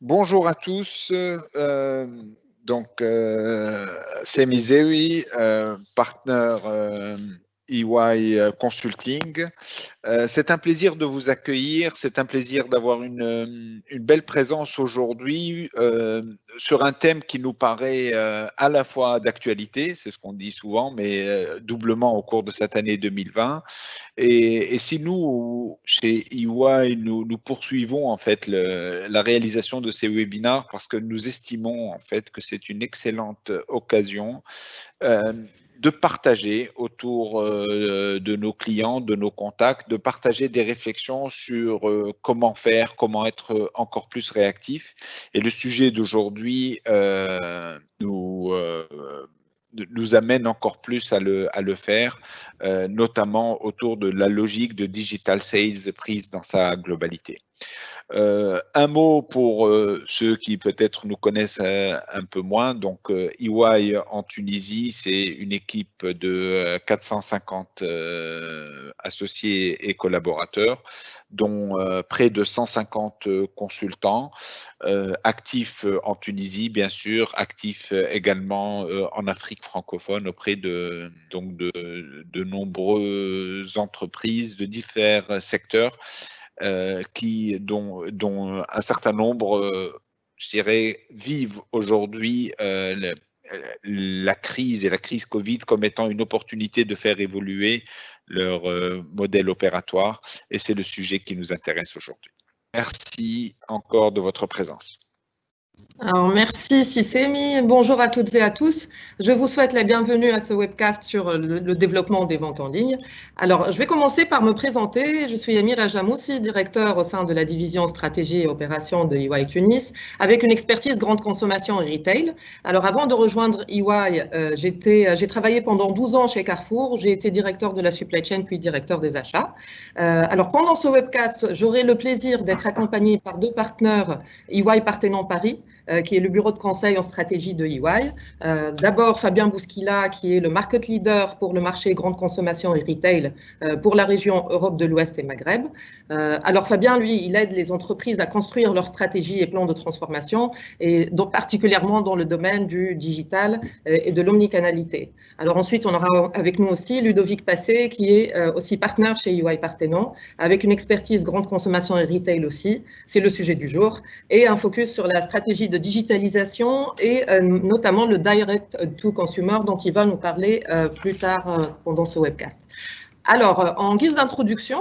Bonjour à tous. Semi Zewi, partenaire EY Consulting. C'est un plaisir de vous accueillir, c'est un plaisir d'avoir une belle présence aujourd'hui sur un thème qui nous paraît à la fois d'actualité, c'est ce qu'on dit souvent, mais doublement au cours de cette année 2020. Et si nous, chez EY, nous poursuivons en fait la réalisation de ces webinaires parce que nous estimons en fait que c'est une excellente occasion de partager autour de nos clients, de nos contacts, de partager des réflexions sur comment faire, comment être encore plus réactif. Et le sujet d'aujourd'hui nous amène encore plus à le faire, notamment autour de la logique de digital sales prise dans sa globalité. Un mot pour ceux qui peut-être nous connaissent un peu moins. Donc, EY en Tunisie, c'est une équipe de 450 associés et collaborateurs, dont près de 150 consultants, actifs en Tunisie, bien sûr, actifs également en Afrique francophone auprès de nombreuses entreprises de divers secteurs. Dont un certain nombre, je dirais, vivent aujourd'hui la crise et la crise Covid comme étant une opportunité de faire évoluer leur modèle opératoire. Et c'est le sujet qui nous intéresse aujourd'hui. Merci encore de votre présence. Alors, merci Sisemi. Bonjour à toutes et à tous. Je vous souhaite la bienvenue à ce webcast sur le développement des ventes en ligne. Alors, je vais commencer par me présenter. Je suis Amira Jamoussi, directeur au sein de la division stratégie et opération de EY Tunis, avec une expertise grande consommation et retail. Alors, avant de rejoindre EY, j'ai travaillé pendant 12 ans chez Carrefour. J'ai été directeur de la supply chain puis directeur des achats. Alors, pendant ce webcast, j'aurai le plaisir d'être accompagné par deux partenaires EY Parthenon Paris, qui est le bureau de conseil en stratégie de EY. D'abord, Fabien Bouskila, qui est le market leader pour le marché grande consommation et retail pour la région Europe de l'Ouest et Maghreb. Alors, Fabien, lui, il aide les entreprises à construire leur stratégie et plan de transformation, et donc particulièrement dans le domaine du digital et de l'omnicanalité. Alors ensuite, on aura avec nous aussi Ludovic Passé, qui est aussi partenaire chez EY Parthenon, avec une expertise grande consommation et retail aussi. C'est le sujet du jour. Et un focus sur la stratégie de digitalisation et notamment le direct to consumer dont il va nous parler plus tard pendant ce webcast. Alors, en guise d'introduction,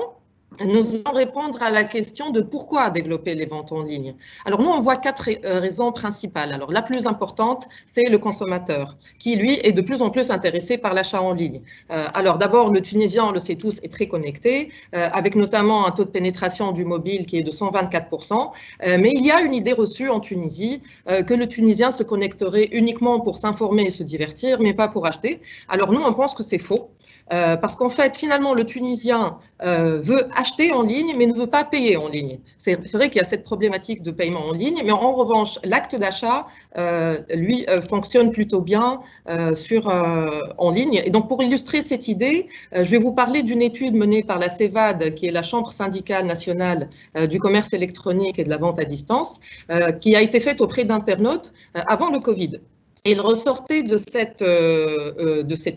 nous allons répondre à la question de pourquoi développer les ventes en ligne. Alors nous, on voit quatre raisons principales. Alors la plus importante, c'est le consommateur, qui lui est de plus en plus intéressé par l'achat en ligne. Alors d'abord, le Tunisien, on le sait tous, est très connecté, avec notamment un taux de pénétration du mobile qui est de 124%. Mais il y a une idée reçue en Tunisie que le Tunisien se connecterait uniquement pour s'informer et se divertir, mais pas pour acheter. Alors nous, on pense que c'est faux. Parce qu'en fait, finalement, le Tunisien veut acheter en ligne, mais ne veut pas payer en ligne. C'est vrai qu'il y a cette problématique de paiement en ligne, mais en revanche, l'acte d'achat, lui, fonctionne plutôt bien en ligne. Et donc, pour illustrer cette idée, je vais vous parler d'une étude menée par la CEVAD, qui est la Chambre syndicale nationale du commerce électronique et de la vente à distance, qui a été faite auprès d'internautes avant le Covid. Et il ressortait de cette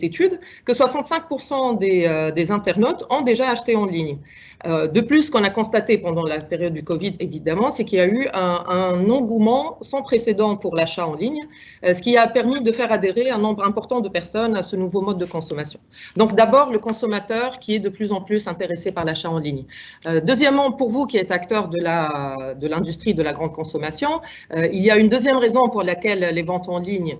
étude que 65% des internautes ont déjà acheté en ligne. De plus, ce qu'on a constaté pendant la période du Covid, évidemment, c'est qu'il y a eu un engouement sans précédent pour l'achat en ligne, ce qui a permis de faire adhérer un nombre important de personnes à ce nouveau mode de consommation. Donc d'abord, le consommateur qui est de plus en plus intéressé par l'achat en ligne. Deuxièmement, pour vous qui êtes acteur de l'industrie de la grande consommation, il y a une deuxième raison pour laquelle les ventes en ligne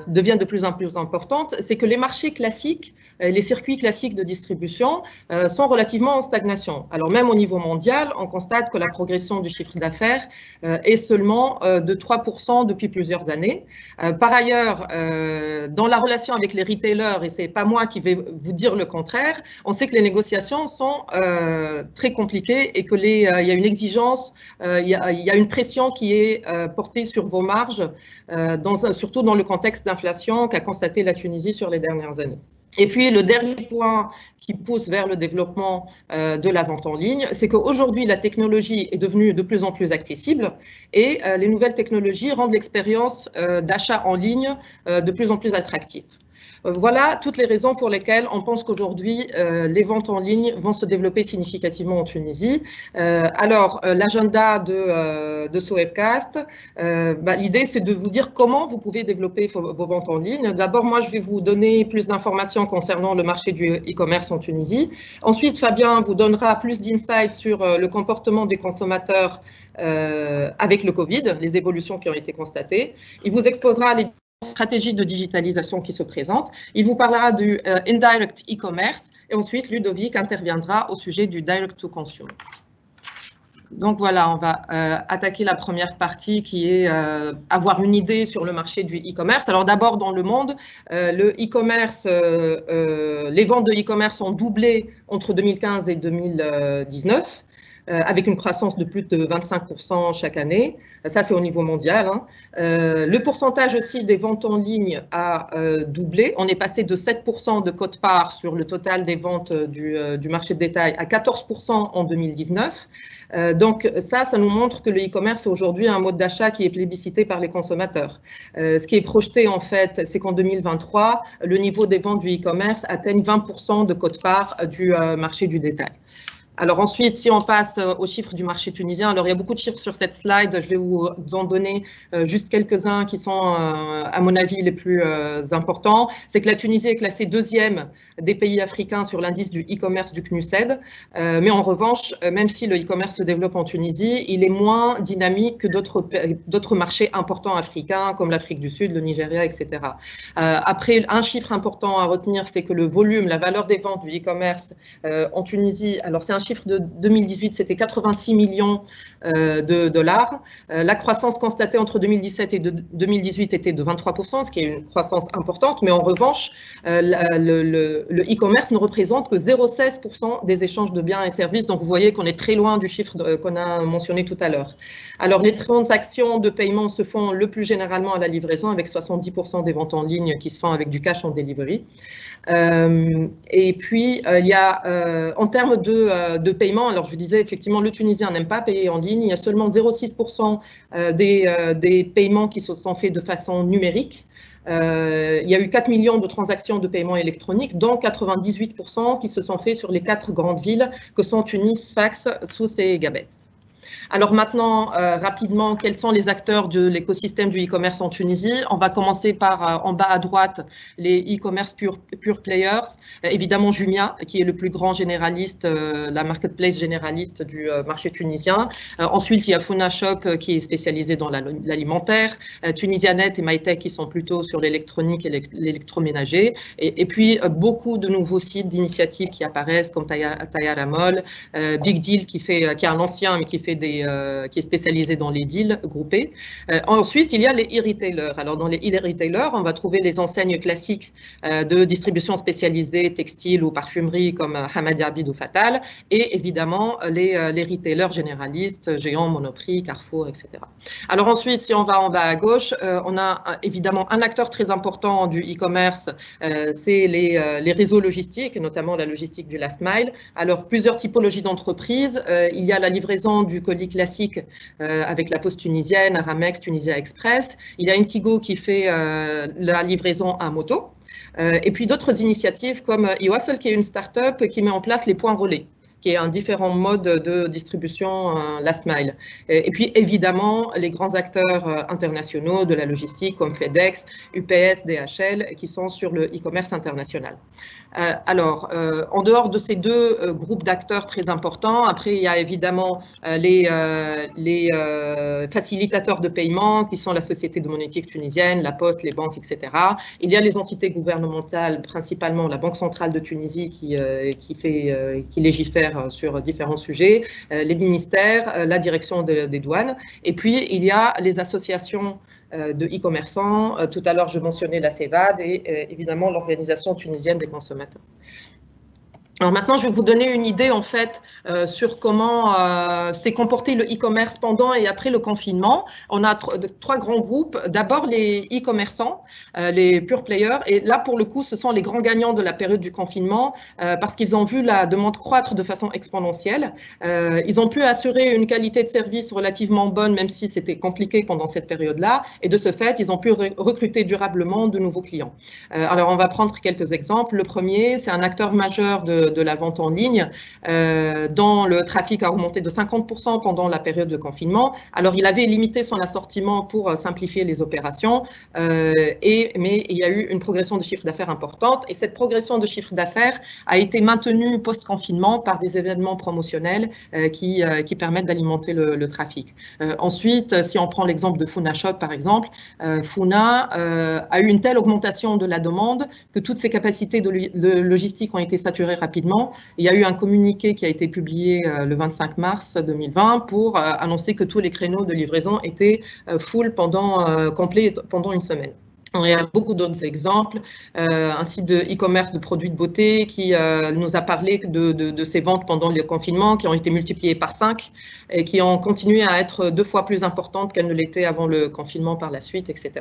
deviennent de plus en plus importantes, c'est que les marchés classiques, les circuits classiques de distribution sont relativement en stagnation. Alors même au niveau mondial, on constate que la progression du chiffre d'affaires est seulement de 3% depuis plusieurs années. Par ailleurs, dans la relation avec les retailers, et ce n'est pas moi qui vais vous dire le contraire, on sait que les négociations sont très compliquées et qu'il y a une exigence, il y a une pression qui est portée sur vos marges, surtout dans le contexte d'inflation qu'a constaté la Tunisie sur les dernières années. Et puis, le dernier point qui pousse vers le développement de la vente en ligne, c'est qu'aujourd'hui, la technologie est devenue de plus en plus accessible et les nouvelles technologies rendent l'expérience d'achat en ligne de plus en plus attractive. Voilà toutes les raisons pour lesquelles on pense qu'aujourd'hui, les ventes en ligne vont se développer significativement en Tunisie. L'agenda de ce webcast, l'idée, c'est de vous dire comment vous pouvez développer vos ventes en ligne. D'abord, moi, je vais vous donner plus d'informations concernant le marché du e-commerce en Tunisie. Ensuite, Fabien vous donnera plus d'insights sur le comportement des consommateurs avec le Covid, les évolutions qui ont été constatées. Il vous exposera les stratégie de digitalisation qui se présente. Il vous parlera du indirect e-commerce et ensuite Ludovic interviendra au sujet du direct to consumer. Donc voilà, on va attaquer la première partie qui est avoir une idée sur le marché du e-commerce. Alors d'abord dans le monde, le e-commerce, les ventes de e-commerce ont doublé entre 2015 et 2019. Avec une croissance de plus de 25% chaque année. Ça, c'est au niveau mondial. Le pourcentage aussi des ventes en ligne a doublé. On est passé de 7% de quote-part sur le total des ventes du marché de détail à 14% en 2019. Donc ça nous montre que le e-commerce est aujourd'hui un mode d'achat qui est plébiscité par les consommateurs. Ce qui est projeté en fait, c'est qu'en 2023, le niveau des ventes du e-commerce atteigne 20% de quote-part du marché du détail. Alors ensuite, si on passe aux chiffres du marché tunisien, alors il y a beaucoup de chiffres sur cette slide, je vais vous en donner juste quelques-uns qui sont, à mon avis, les plus importants. C'est que la Tunisie est classée deuxième des pays africains sur l'indice du e-commerce du CNUSED, mais en revanche, même si le e-commerce se développe en Tunisie, il est moins dynamique que d'autres marchés importants africains, comme l'Afrique du Sud, le Nigeria, etc. Après, un chiffre important à retenir, c'est que le volume, la valeur des ventes du e-commerce en Tunisie, alors c'est un chiffre de 2018, c'était 86 millions de dollars. La croissance constatée entre 2017 et 2018 était de 23%, ce qui est une croissance importante, mais en revanche, le e-commerce ne représente que 0,16% des échanges de biens et services, donc vous voyez qu'on est très loin du chiffre qu'on a mentionné tout à l'heure. Alors, les transactions de paiement se font le plus généralement à la livraison, avec 70% des ventes en ligne qui se font avec du cash on delivery. Et puis, il y a, en termes de paiement, alors je vous disais, effectivement, le Tunisien n'aime pas payer en ligne. Il y a seulement 0,6% des paiements qui se sont faits de façon numérique. Il y a eu 4 millions de transactions de paiement électronique, dont 98% qui se sont faits sur les 4 grandes villes que sont Tunis, Sfax, Sousse et Gabès. Alors maintenant, rapidement, quels sont les acteurs de l'écosystème du e-commerce en Tunisie? On va commencer par, en bas à droite, les e-commerce pure players. Évidemment, Jumia, qui est le plus grand généraliste, la marketplace généraliste du marché tunisien. Ensuite, il y a Funa Shop, qui est spécialisé dans l'alimentaire. Tunisianet et MyTech, qui sont plutôt sur l'électronique et l'électroménager. Et puis, beaucoup de nouveaux sites d'initiatives qui apparaissent, comme Tayara Mall, Big Deal, qui est un ancien, mais qui est spécialisé dans les deals groupés. Ensuite, il y a les e-retailers. Alors, dans les e-retailers, on va trouver les enseignes classiques de distribution spécialisée, textile ou parfumerie, comme Hamadi Abid ou Fatal, et évidemment, les retailers généralistes, Géant, Monoprix, Carrefour, etc. Alors ensuite, si on va en bas à gauche, on a évidemment un acteur très important du e-commerce, c'est les réseaux logistiques, notamment la logistique du last mile. Alors, plusieurs typologies d'entreprises. Il y a la livraison du colis classique avec la Poste tunisienne, Aramex, Tunisia Express. Il y a Intigo qui fait la livraison à moto. Et puis d'autres initiatives comme eWassel, qui est une start-up qui met en place les points relais, qui est un différent mode de distribution last mile. Et puis évidemment, les grands acteurs internationaux de la logistique comme FedEx, UPS, DHL, qui sont sur le e-commerce international. Alors, en dehors de ces deux groupes d'acteurs très importants, après il y a évidemment les facilitateurs de paiement qui sont la Société de monétique tunisienne, la Poste, les banques, etc. Il y a les entités gouvernementales, principalement la Banque centrale de Tunisie qui légifère sur différents sujets, les ministères, la direction des douanes, et puis il y a les associations de e-commerçants. Tout à l'heure, je mentionnais la CEVAD et évidemment l'Organisation tunisienne des consommateurs. Alors maintenant, je vais vous donner une idée en fait sur comment s'est comporté le e-commerce pendant et après le confinement. On a trois grands groupes. D'abord les e-commerçants, les pure players. Et là, pour le coup, ce sont les grands gagnants de la période du confinement parce qu'ils ont vu la demande croître de façon exponentielle. Ils ont pu assurer une qualité de service relativement bonne, même si c'était compliqué pendant cette période-là. Et de ce fait, ils ont pu recruter durablement de nouveaux clients. Alors, on va prendre quelques exemples. Le premier, c'est un acteur majeur de la vente en ligne dont le trafic a augmenté de 50% pendant la période de confinement. Alors, il avait limité son assortiment pour simplifier les opérations, mais il y a eu une progression de chiffre d'affaires importante et cette progression de chiffre d'affaires a été maintenue post-confinement par des événements promotionnels qui permettent d'alimenter le trafic. Ensuite, si on prend l'exemple de Funa Shop, par exemple, Funa a eu une telle augmentation de la demande que toutes ses capacités de logistique ont été saturées rapidement. Il y a eu un communiqué qui a été publié le 25 mars 2020 pour annoncer que tous les créneaux de livraison étaient complets pendant une semaine. Il y a beaucoup d'autres exemples. Un site de e-commerce de produits de beauté qui nous a parlé de ses ventes pendant le confinement, qui ont été multipliées par 5 et qui ont continué à être 2 fois plus importantes qu'elles ne l'étaient avant le confinement par la suite, etc.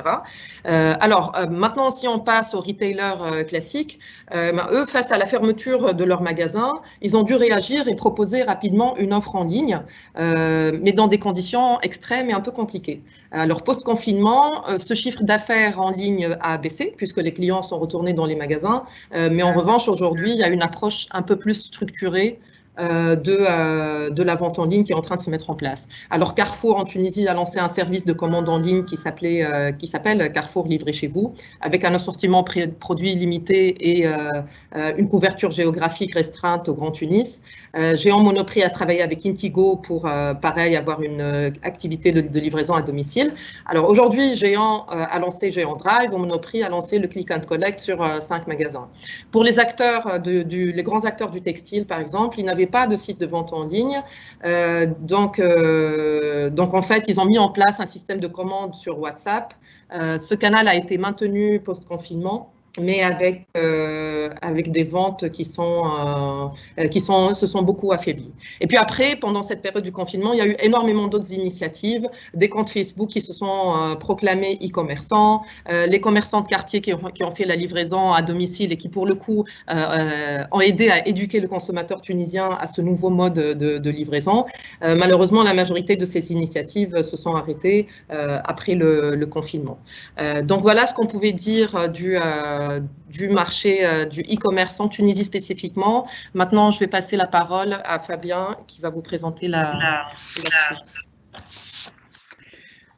Maintenant, si on passe aux retailers classiques, eux, face à la fermeture de leurs magasins, ils ont dû réagir et proposer rapidement une offre en ligne, mais dans des conditions extrêmes et un peu compliquées. Alors, post-confinement, ce chiffre d'affaires en ligne a baissé puisque les clients sont retournés dans les magasins. Mais en revanche, aujourd'hui, il y a une approche un peu plus structurée de la vente en ligne qui est en train de se mettre en place. Alors Carrefour en Tunisie a lancé un service de commande en ligne qui s'appelle Carrefour Livré chez vous, avec un assortiment de produits limité et une couverture géographique restreinte au Grand Tunis. Géant Monoprix a travaillé avec Intigo pour, pareil, avoir une activité de livraison à domicile. Alors aujourd'hui, Géant a lancé Géant Drive, Monoprix a lancé le Click and Collect sur 5 magasins. Pour les acteurs, les grands acteurs du textile, par exemple, ils n'avaient pas de site de vente en ligne. Donc, en fait, ils ont mis en place un système de commande sur WhatsApp. Ce canal a été maintenu post-confinement, mais avec des ventes qui se sont beaucoup affaiblies. Et puis après, pendant cette période du confinement, il y a eu énormément d'autres initiatives, des comptes Facebook qui se sont proclamés e-commerçants, les commerçants de quartier qui ont fait la livraison à domicile et qui, pour le coup, ont aidé à éduquer le consommateur tunisien à ce nouveau mode de livraison. Malheureusement, la majorité de ces initiatives se sont arrêtées après le confinement. Donc voilà ce qu'on pouvait dire du marché du e-commerce en Tunisie spécifiquement. Maintenant, je vais passer la parole à Fabien qui va vous présenter la suite.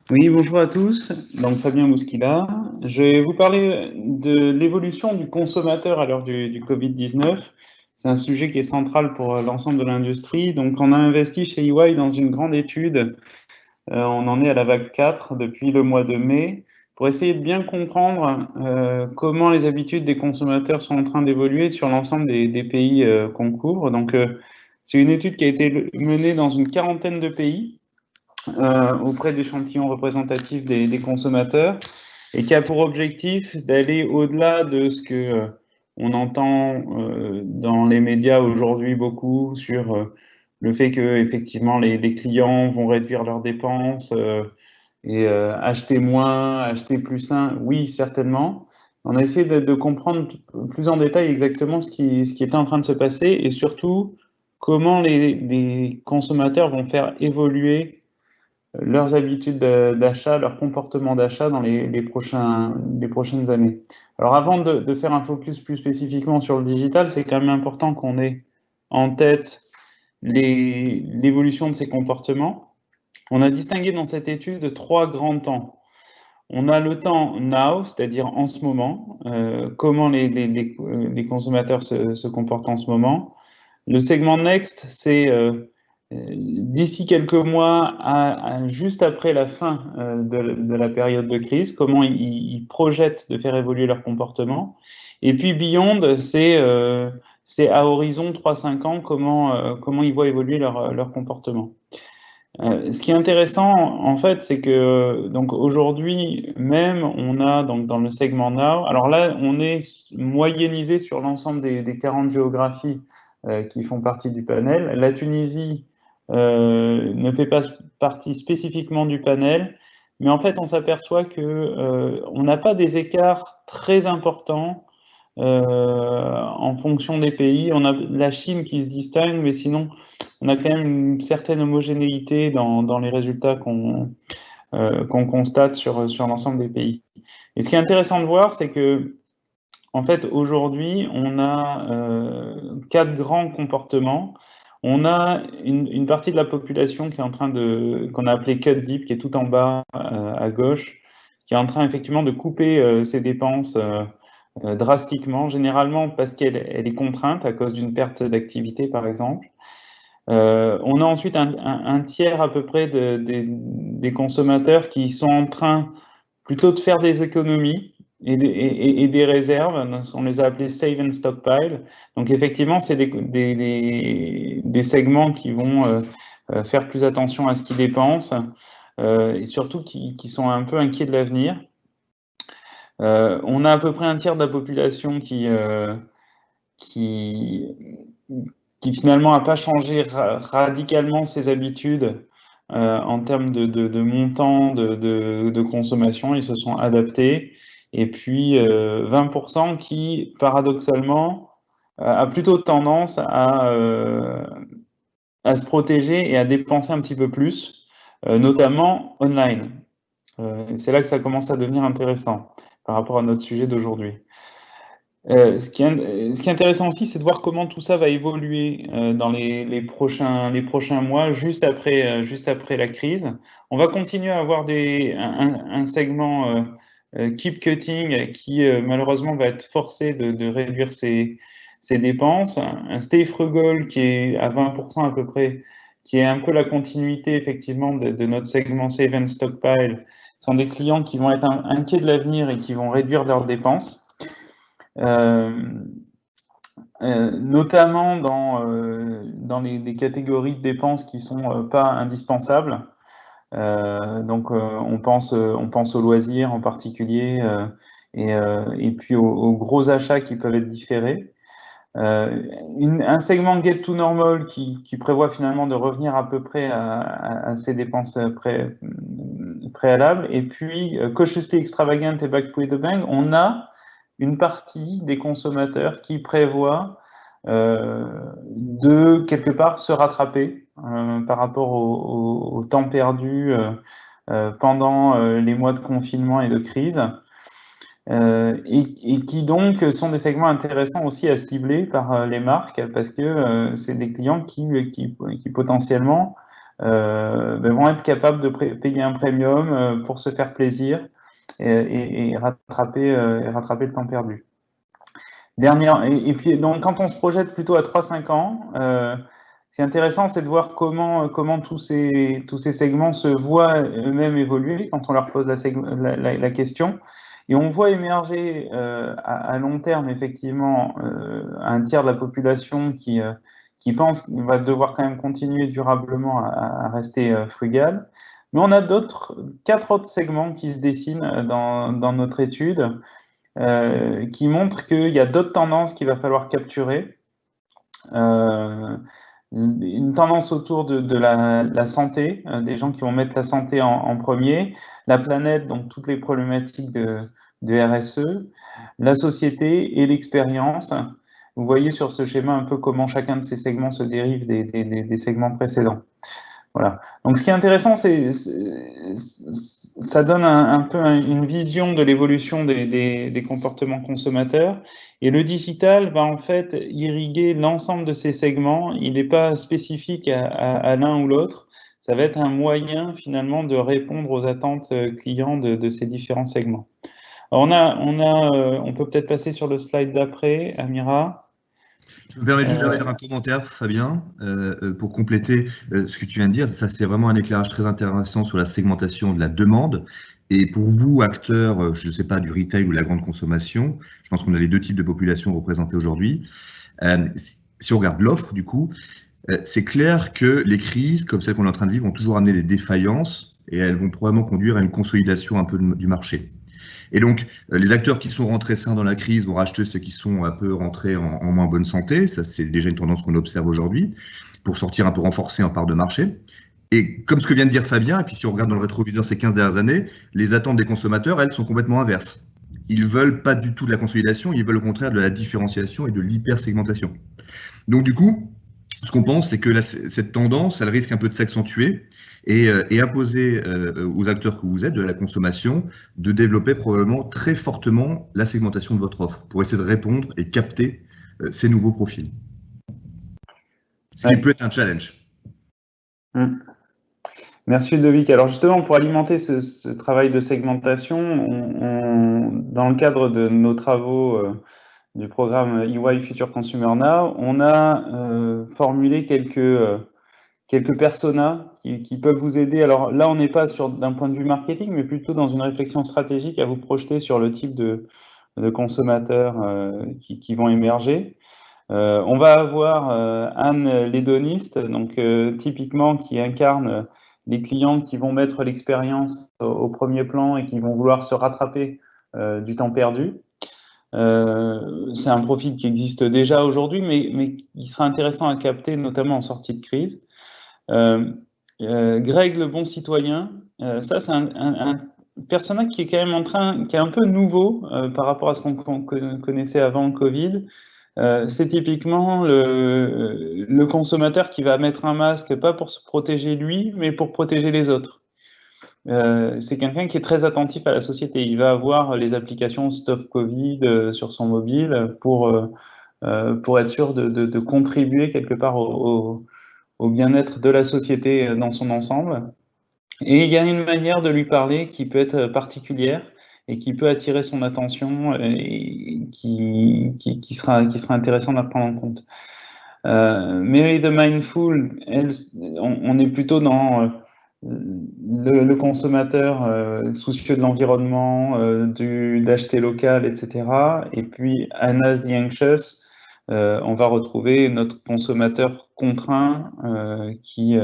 Oui, bonjour à tous. Donc Fabien Bouskila. Je vais vous parler de l'évolution du consommateur à l'heure du Covid-19. C'est un sujet qui est central pour l'ensemble de l'industrie. Donc on a investi chez EY dans une grande étude. On en est à la vague 4 depuis le mois de mai, pour essayer de bien comprendre comment les habitudes des consommateurs sont en train d'évoluer sur l'ensemble des pays qu'on couvre. Donc, c'est une étude qui a été menée dans une quarantaine de pays auprès d'échantillons représentatifs des consommateurs et qui a pour objectif d'aller au-delà de ce que on entend dans les médias aujourd'hui beaucoup sur le fait que effectivement les clients vont réduire leurs dépenses et acheter moins, acheter plus sain, oui, certainement. On a essayé de comprendre plus en détail exactement ce qui était en train de se passer et surtout comment les consommateurs vont faire évoluer leurs habitudes d'achat, leur comportement d'achat dans les prochaines années. Alors avant de faire un focus plus spécifiquement sur le digital, c'est quand même important qu'on ait en tête l'évolution de ces comportements. On a distingué dans cette étude 3 grands temps. On a le temps now, c'est-à-dire en ce moment, comment les consommateurs se comportent en ce moment. Le segment next, c'est d'ici quelques mois, juste après la fin de la période de crise, comment ils projettent de faire évoluer leur comportement. Et puis beyond, c'est à horizon 3-5 ans, comment ils voient évoluer leur comportement. Ce qui est intéressant, en fait, c'est que donc aujourd'hui même, on a donc dans le segment Now, alors là, on est moyennisé sur l'ensemble des 40 géographies qui font partie du panel. La Tunisie ne fait pas partie spécifiquement du panel, mais en fait, on s'aperçoit que on n'a pas des écarts très importants en fonction des pays. On a la Chine qui se distingue, mais sinon, on a quand même une certaine homogénéité dans les résultats qu'on constate sur l'ensemble des pays. Et ce qui est intéressant de voir, c'est que, en fait, aujourd'hui, on a 4 grands comportements. On a une partie de la population qui est en train qu'on a appelé cut deep, qui est tout en bas à gauche, qui est en train effectivement de couper ses dépenses drastiquement, généralement parce qu'elle est contrainte à cause d'une perte d'activité, par exemple. On a ensuite un tiers à peu près des consommateurs qui sont en train plutôt de faire des économies et des réserves. On les a appelés save and stockpile. Donc effectivement, c'est des segments qui vont faire plus attention à ce qu'ils dépensent et surtout qui sont un peu inquiets de l'avenir. On a à peu près un tiers de la population qui finalement n'a pas changé radicalement ses habitudes en termes de montant de consommation. Ils se sont adaptés. Et puis 20% qui, paradoxalement, a plutôt tendance à se protéger et à dépenser un petit peu plus, notamment online. C'est là que ça commence à devenir intéressant par rapport à notre sujet d'aujourd'hui. Ce qui est intéressant aussi, c'est de voir comment tout ça va évoluer dans les prochains mois, juste après la crise. On va continuer à avoir un segment keep cutting qui malheureusement va être forcé de réduire ses dépenses. Un stay frugal qui est à 20% à peu près, qui est un peu la continuité effectivement de notre segment save and stockpile, sont des clients qui vont être inquiets de l'avenir et qui vont réduire leurs dépenses. Notamment dans les catégories de dépenses qui sont pas indispensables. Donc on pense aux loisirs en particulier et puis aux gros achats qui peuvent être différés. Un segment get to normal qui prévoit finalement de revenir à peu près à ses dépenses préalables. Et puis cautiously extravagant et back to the bank, on a une partie des consommateurs qui prévoient de quelque part se rattraper par rapport au temps perdu pendant les mois de confinement et de crise, et qui donc sont des segments intéressants aussi à cibler par les marques parce que c'est des clients qui potentiellement vont être capables de payer un premium pour se faire plaisir et rattraper le temps perdu. Et puis donc quand on se projette plutôt à 3-5 ans, ce qui est intéressant, c'est de voir comment tous ces segments se voient eux-mêmes évoluer quand on leur pose la question. Et on voit émerger à long terme effectivement un tiers de la population qui pense qu'il va devoir quand même continuer durablement à rester frugal. Mais on a 4 autres segments qui se dessinent dans notre étude qui montrent qu'il y a d'autres tendances qu'il va falloir capturer. Une tendance autour de la santé, des gens qui vont mettre la santé en premier, la planète, donc toutes les problématiques de RSE, la société et l'expérience. Vous voyez sur ce schéma un peu comment chacun de ces segments se dérive des segments précédents. Voilà. Donc, ce qui est intéressant, ça donne un peu une vision de l'évolution des comportements consommateurs. Et le digital va en fait irriguer l'ensemble de ces segments. Il n'est pas spécifique à l'un ou l'autre. Ça va être un moyen finalement de répondre aux attentes clients de ces différents segments. Alors, on peut peut-être passer sur le slide d'après, Amira. Je me permets juste de faire un commentaire, Fabien, pour compléter ce que tu viens de dire. Ça, c'est vraiment un éclairage très intéressant sur la segmentation de la demande. Et pour vous, acteurs, je ne sais pas, du retail ou de la grande consommation, je pense qu'on a les 2 types de populations représentées aujourd'hui. Si on regarde l'offre, du coup, c'est clair que les crises, comme celles qu'on est en train de vivre, vont toujours amener des défaillances et elles vont probablement conduire à une consolidation un peu du marché. Et donc, les acteurs qui sont rentrés sains dans la crise vont racheter ceux qui sont un peu rentrés en moins bonne santé. Ça, c'est déjà une tendance qu'on observe aujourd'hui, pour sortir un peu renforcé en part de marché. Et comme ce que vient de dire Fabien, et puis si on regarde dans le rétroviseur ces 15 dernières années, les attentes des consommateurs, elles, sont complètement inverses. Ils ne veulent pas du tout de la consolidation, ils veulent au contraire de la différenciation et de l'hypersegmentation. Donc du coup, ce qu'on pense, c'est que cette tendance, elle risque un peu de s'accentuer et imposer aux acteurs que vous êtes de la consommation de développer probablement très fortement la segmentation de votre offre pour essayer de répondre et capter ces nouveaux profils. Ce qui peut être un challenge. Merci Ludovic. Alors justement, pour alimenter ce travail de segmentation, dans le cadre de nos travaux du programme EY Future Consumer Now, on a formulé quelques personas qui peuvent vous aider. Alors là, on n'est pas d'un point de vue marketing, mais plutôt dans une réflexion stratégique à vous projeter sur le type de consommateurs qui vont émerger. On va avoir Anne l'hédoniste, donc typiquement qui incarne les clients qui vont mettre l'expérience au premier plan et qui vont vouloir se rattraper du temps perdu. C'est un profil qui existe déjà aujourd'hui, mais qui sera intéressant à capter, notamment en sortie de crise. Greg le bon citoyen, ça c'est un personnage qui est quand même qui est un peu nouveau par rapport à ce qu'on connaissait avant le Covid. C'est typiquement le consommateur qui va mettre un masque, pas pour se protéger lui, mais pour protéger les autres. C'est quelqu'un qui est très attentif à la société. Il va avoir les applications Stop Covid sur son mobile pour être sûr de contribuer quelque part au bien-être de la société dans son ensemble. Et il y a une manière de lui parler qui peut être particulière et qui peut attirer son attention et qui sera intéressant à prendre en compte. Mary the Mindful, on est plutôt dans le consommateur soucieux de l'environnement, d'acheter local, etc. Et puis Anna the Anxious, on va retrouver notre consommateur contraint qui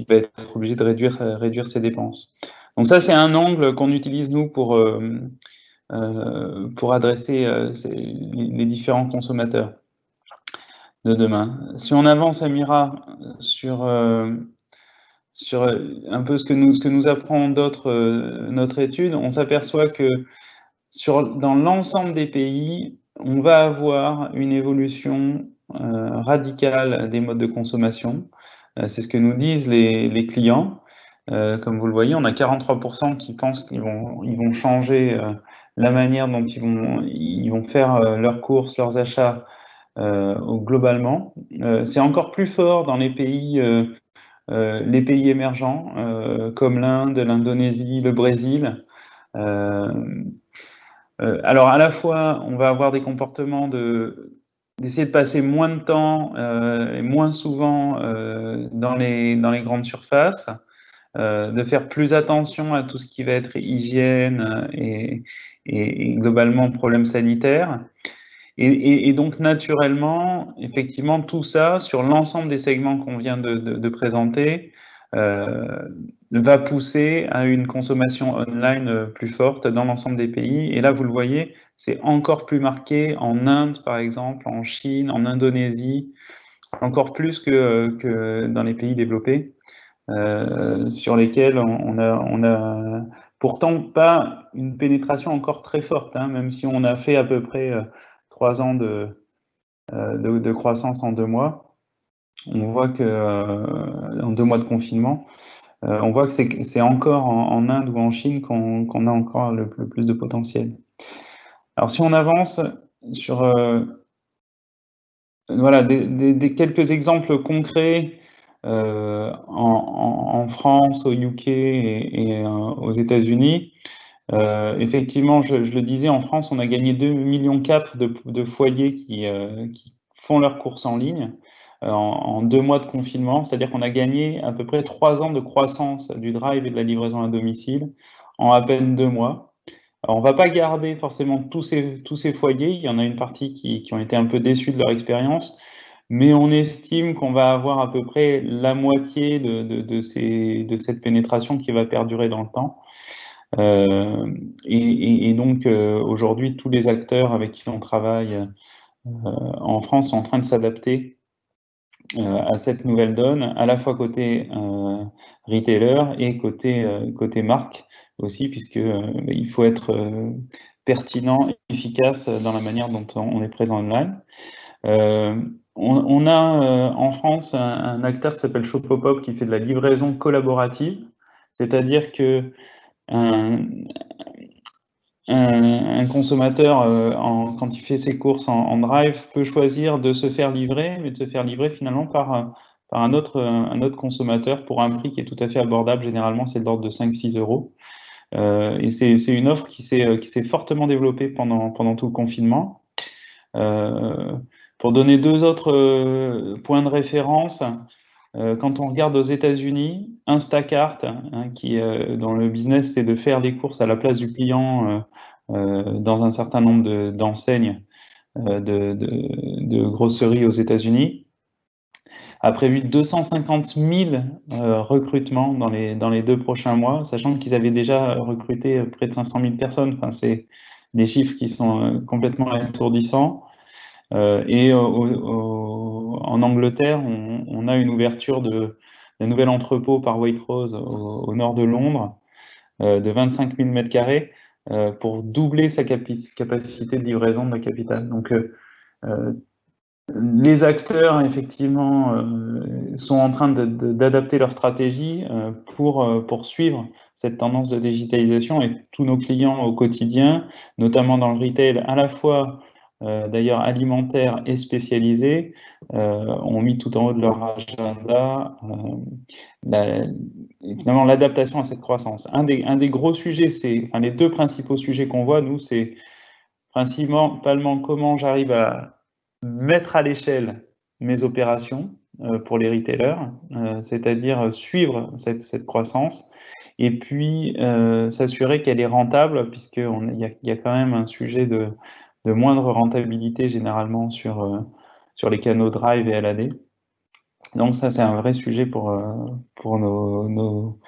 peut être obligé de réduire ses dépenses. Donc ça, c'est un angle qu'on utilise, nous, pour adresser les différents consommateurs de demain. Si on avance, Amira, sur un peu ce que nous apprend notre étude, on s'aperçoit que dans l'ensemble des pays, on va avoir une évolution radicale des modes de consommation. C'est ce que nous disent les clients. Comme vous le voyez, on a 43% qui pensent qu'ils vont changer la manière dont ils vont faire leurs courses, leurs achats globalement. C'est encore plus fort dans les pays émergents comme l'Inde, l'Indonésie, le Brésil. Alors à la fois, on va avoir des comportements d'essayer de passer moins de temps et moins souvent dans les grandes surfaces, de faire plus attention à tout ce qui va être hygiène et globalement problèmes sanitaires. Et donc naturellement, effectivement, tout ça sur l'ensemble des segments qu'on vient de présenter va pousser à une consommation online plus forte dans l'ensemble des pays. Et là, vous le voyez, c'est encore plus marqué en Inde, par exemple, en Chine, en Indonésie, encore plus que dans les pays développés, sur lesquels on a pourtant pas une pénétration encore très forte, hein, même si on a fait à peu près 3 ans de croissance en 2 mois. On voit que en 2 mois de confinement, on voit que c'est encore en Inde ou en Chine qu'on a encore le plus de potentiel. Alors si on avance sur voilà, des quelques exemples concrets en France, au UK et aux États-Unis. Effectivement, je le disais, en France, on a gagné 2,4 millions de foyers qui font leurs courses en ligne en 2 mois de confinement, c'est-à-dire qu'on a gagné à peu près 3 ans de croissance du drive et de la livraison à domicile en à peine 2 mois. Alors, on ne va pas garder forcément tous ces foyers, il y en a une partie qui ont été un peu déçus de leur expérience, mais on estime qu'on va avoir à peu près la moitié de cette pénétration qui va perdurer dans le temps. Et donc, aujourd'hui, tous les acteurs avec qui on travaille en France sont en train de s'adapter à cette nouvelle donne, à la fois côté retailer et côté marque aussi, puisque il faut être pertinent, efficace dans la manière dont on est présent online. On a en France un acteur qui s'appelle Shopopop qui fait de la livraison collaborative, c'est-à-dire que un consommateur, quand il fait ses courses en drive, peut choisir de se faire livrer, mais de se faire livrer finalement par un autre consommateur pour un prix qui est tout à fait abordable. Généralement, c'est de l'ordre de 5-6 euros. Et c'est une offre qui s'est fortement développée pendant tout le confinement. Pour donner deux autres points de référence, quand on regarde aux États-Unis, Instacart, hein, dont le business c'est de faire des courses à la place du client dans un certain nombre d'enseignes de grosseries aux États-Unis, a prévu 250 000 recrutements dans les 2 prochains mois, sachant qu'ils avaient déjà recruté près de 500 000 personnes. Enfin, c'est des chiffres qui sont complètement étourdissants. Et en Angleterre, on a une ouverture d'un nouvel entrepôt par Waitrose au nord de Londres de 25 000 m² pour doubler sa capacité de livraison de la capitale. Donc, les acteurs, effectivement, sont en train d'adapter leur stratégie pour poursuivre cette tendance de digitalisation, et tous nos clients au quotidien, notamment dans le retail, à la fois d'ailleurs alimentaire et spécialisé, ont mis tout en haut de leur agenda finalement l'adaptation à cette croissance. Un des gros sujets, les deux principaux sujets qu'on voit, nous, c'est principalement comment j'arrive à mettre à l'échelle mes opérations pour les retailers, c'est-à-dire suivre cette croissance, et puis s'assurer qu'elle est rentable, puisqu'il y a quand même un sujet de moindre rentabilité généralement sur les canaux Drive et LAD. Donc ça, c'est un vrai sujet pour nos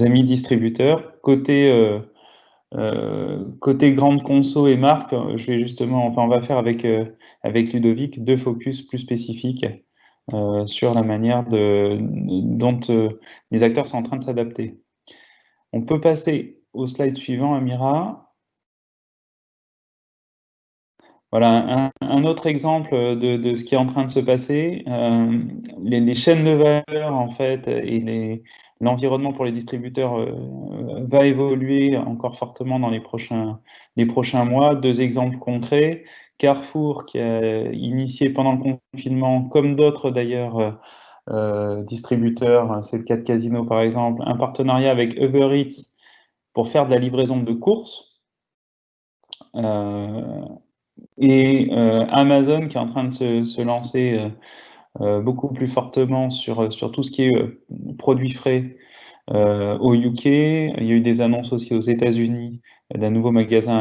amis distributeurs. Côté grande conso et marque, on va faire avec Ludovic 2 focus plus spécifiques sur la manière dont les acteurs sont en train de s'adapter. On peut passer au slide suivant, Amira. Voilà, un autre exemple de ce qui est en train de se passer. Les chaînes de valeur, en fait, et l'environnement pour les distributeurs va évoluer encore fortement dans les prochains mois. Deux exemples concrets. Carrefour, qui a initié pendant le confinement, comme d'autres d'ailleurs distributeurs, c'est le cas de Casino par exemple, un partenariat avec Uber Eats pour faire de la livraison de courses. Et Amazon qui est en train de se lancer beaucoup plus fortement sur tout ce qui est produits frais au UK. Il y a eu des annonces aussi aux États-Unis d'un nouveau magasin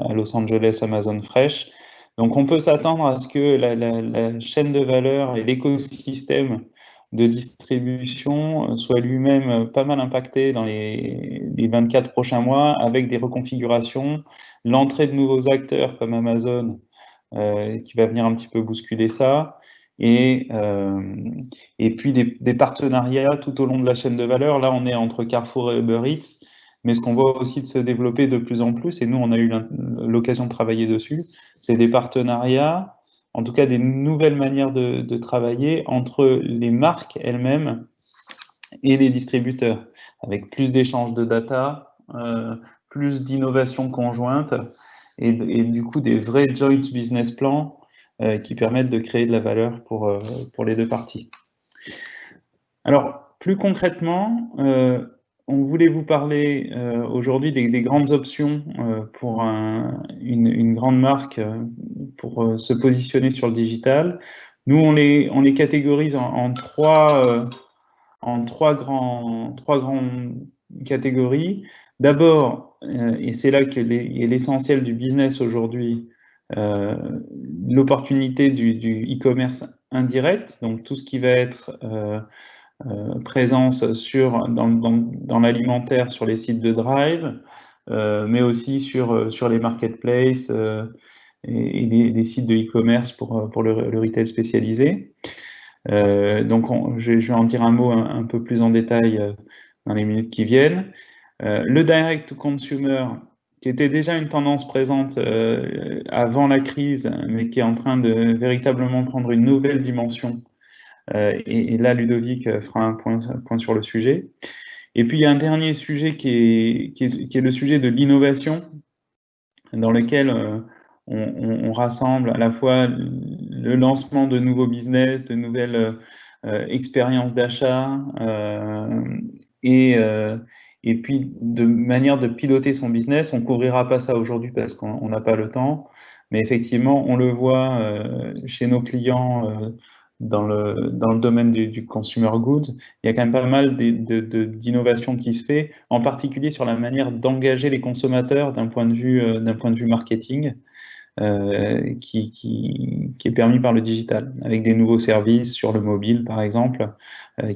à Los Angeles, Amazon Fresh. Donc on peut s'attendre à ce que la chaîne de valeur et l'écosystème de distribution soit lui-même pas mal impacté dans les 24 prochains mois, avec des reconfigurations, l'entrée de nouveaux acteurs comme Amazon qui va venir un petit peu bousculer ça, et puis des partenariats tout au long de la chaîne de valeur. Là, on est entre Carrefour et Uber Eats, mais ce qu'on voit aussi de se développer de plus en plus, et nous, on a eu l'occasion de travailler dessus, c'est des partenariats, en tout cas des nouvelles manières de travailler entre les marques elles-mêmes et les distributeurs, avec plus d'échanges de data, plus d'innovation conjointe, et du coup des vrais joint business plans qui permettent de créer de la valeur pour les deux parties. Alors, plus concrètement, on voulait vous parler aujourd'hui des grandes options pour une grande marque pour se positionner sur le digital. Nous, on les catégorise en trois grandes catégories. D'abord, et c'est là que est l'essentiel du business aujourd'hui, l'opportunité du e-commerce indirect, donc tout ce qui va être présence dans l'alimentaire sur les sites de Drive, mais aussi sur les marketplaces et des sites de e-commerce pour le retail spécialisé. Donc je vais en dire un mot un peu plus en détail dans les minutes qui viennent. Le direct to consumer, qui était déjà une tendance présente avant la crise, mais qui est en train de véritablement prendre une nouvelle dimension. Et là, Ludovic fera un point sur le sujet. Et puis, il y a un dernier sujet qui est le sujet de l'innovation, dans lequel on rassemble à la fois le lancement de nouveaux business, de nouvelles expériences d'achat, et puis de manière de piloter son business. On ne couvrira pas ça aujourd'hui parce qu'on n'a pas le temps, mais effectivement, on le voit chez nos clients dans le domaine du consumer goods. Il y a quand même pas mal d'innovations qui se fait, en particulier sur la manière d'engager les consommateurs d'un point de vue marketing, qui est permis par le digital, avec des nouveaux services sur le mobile, par exemple,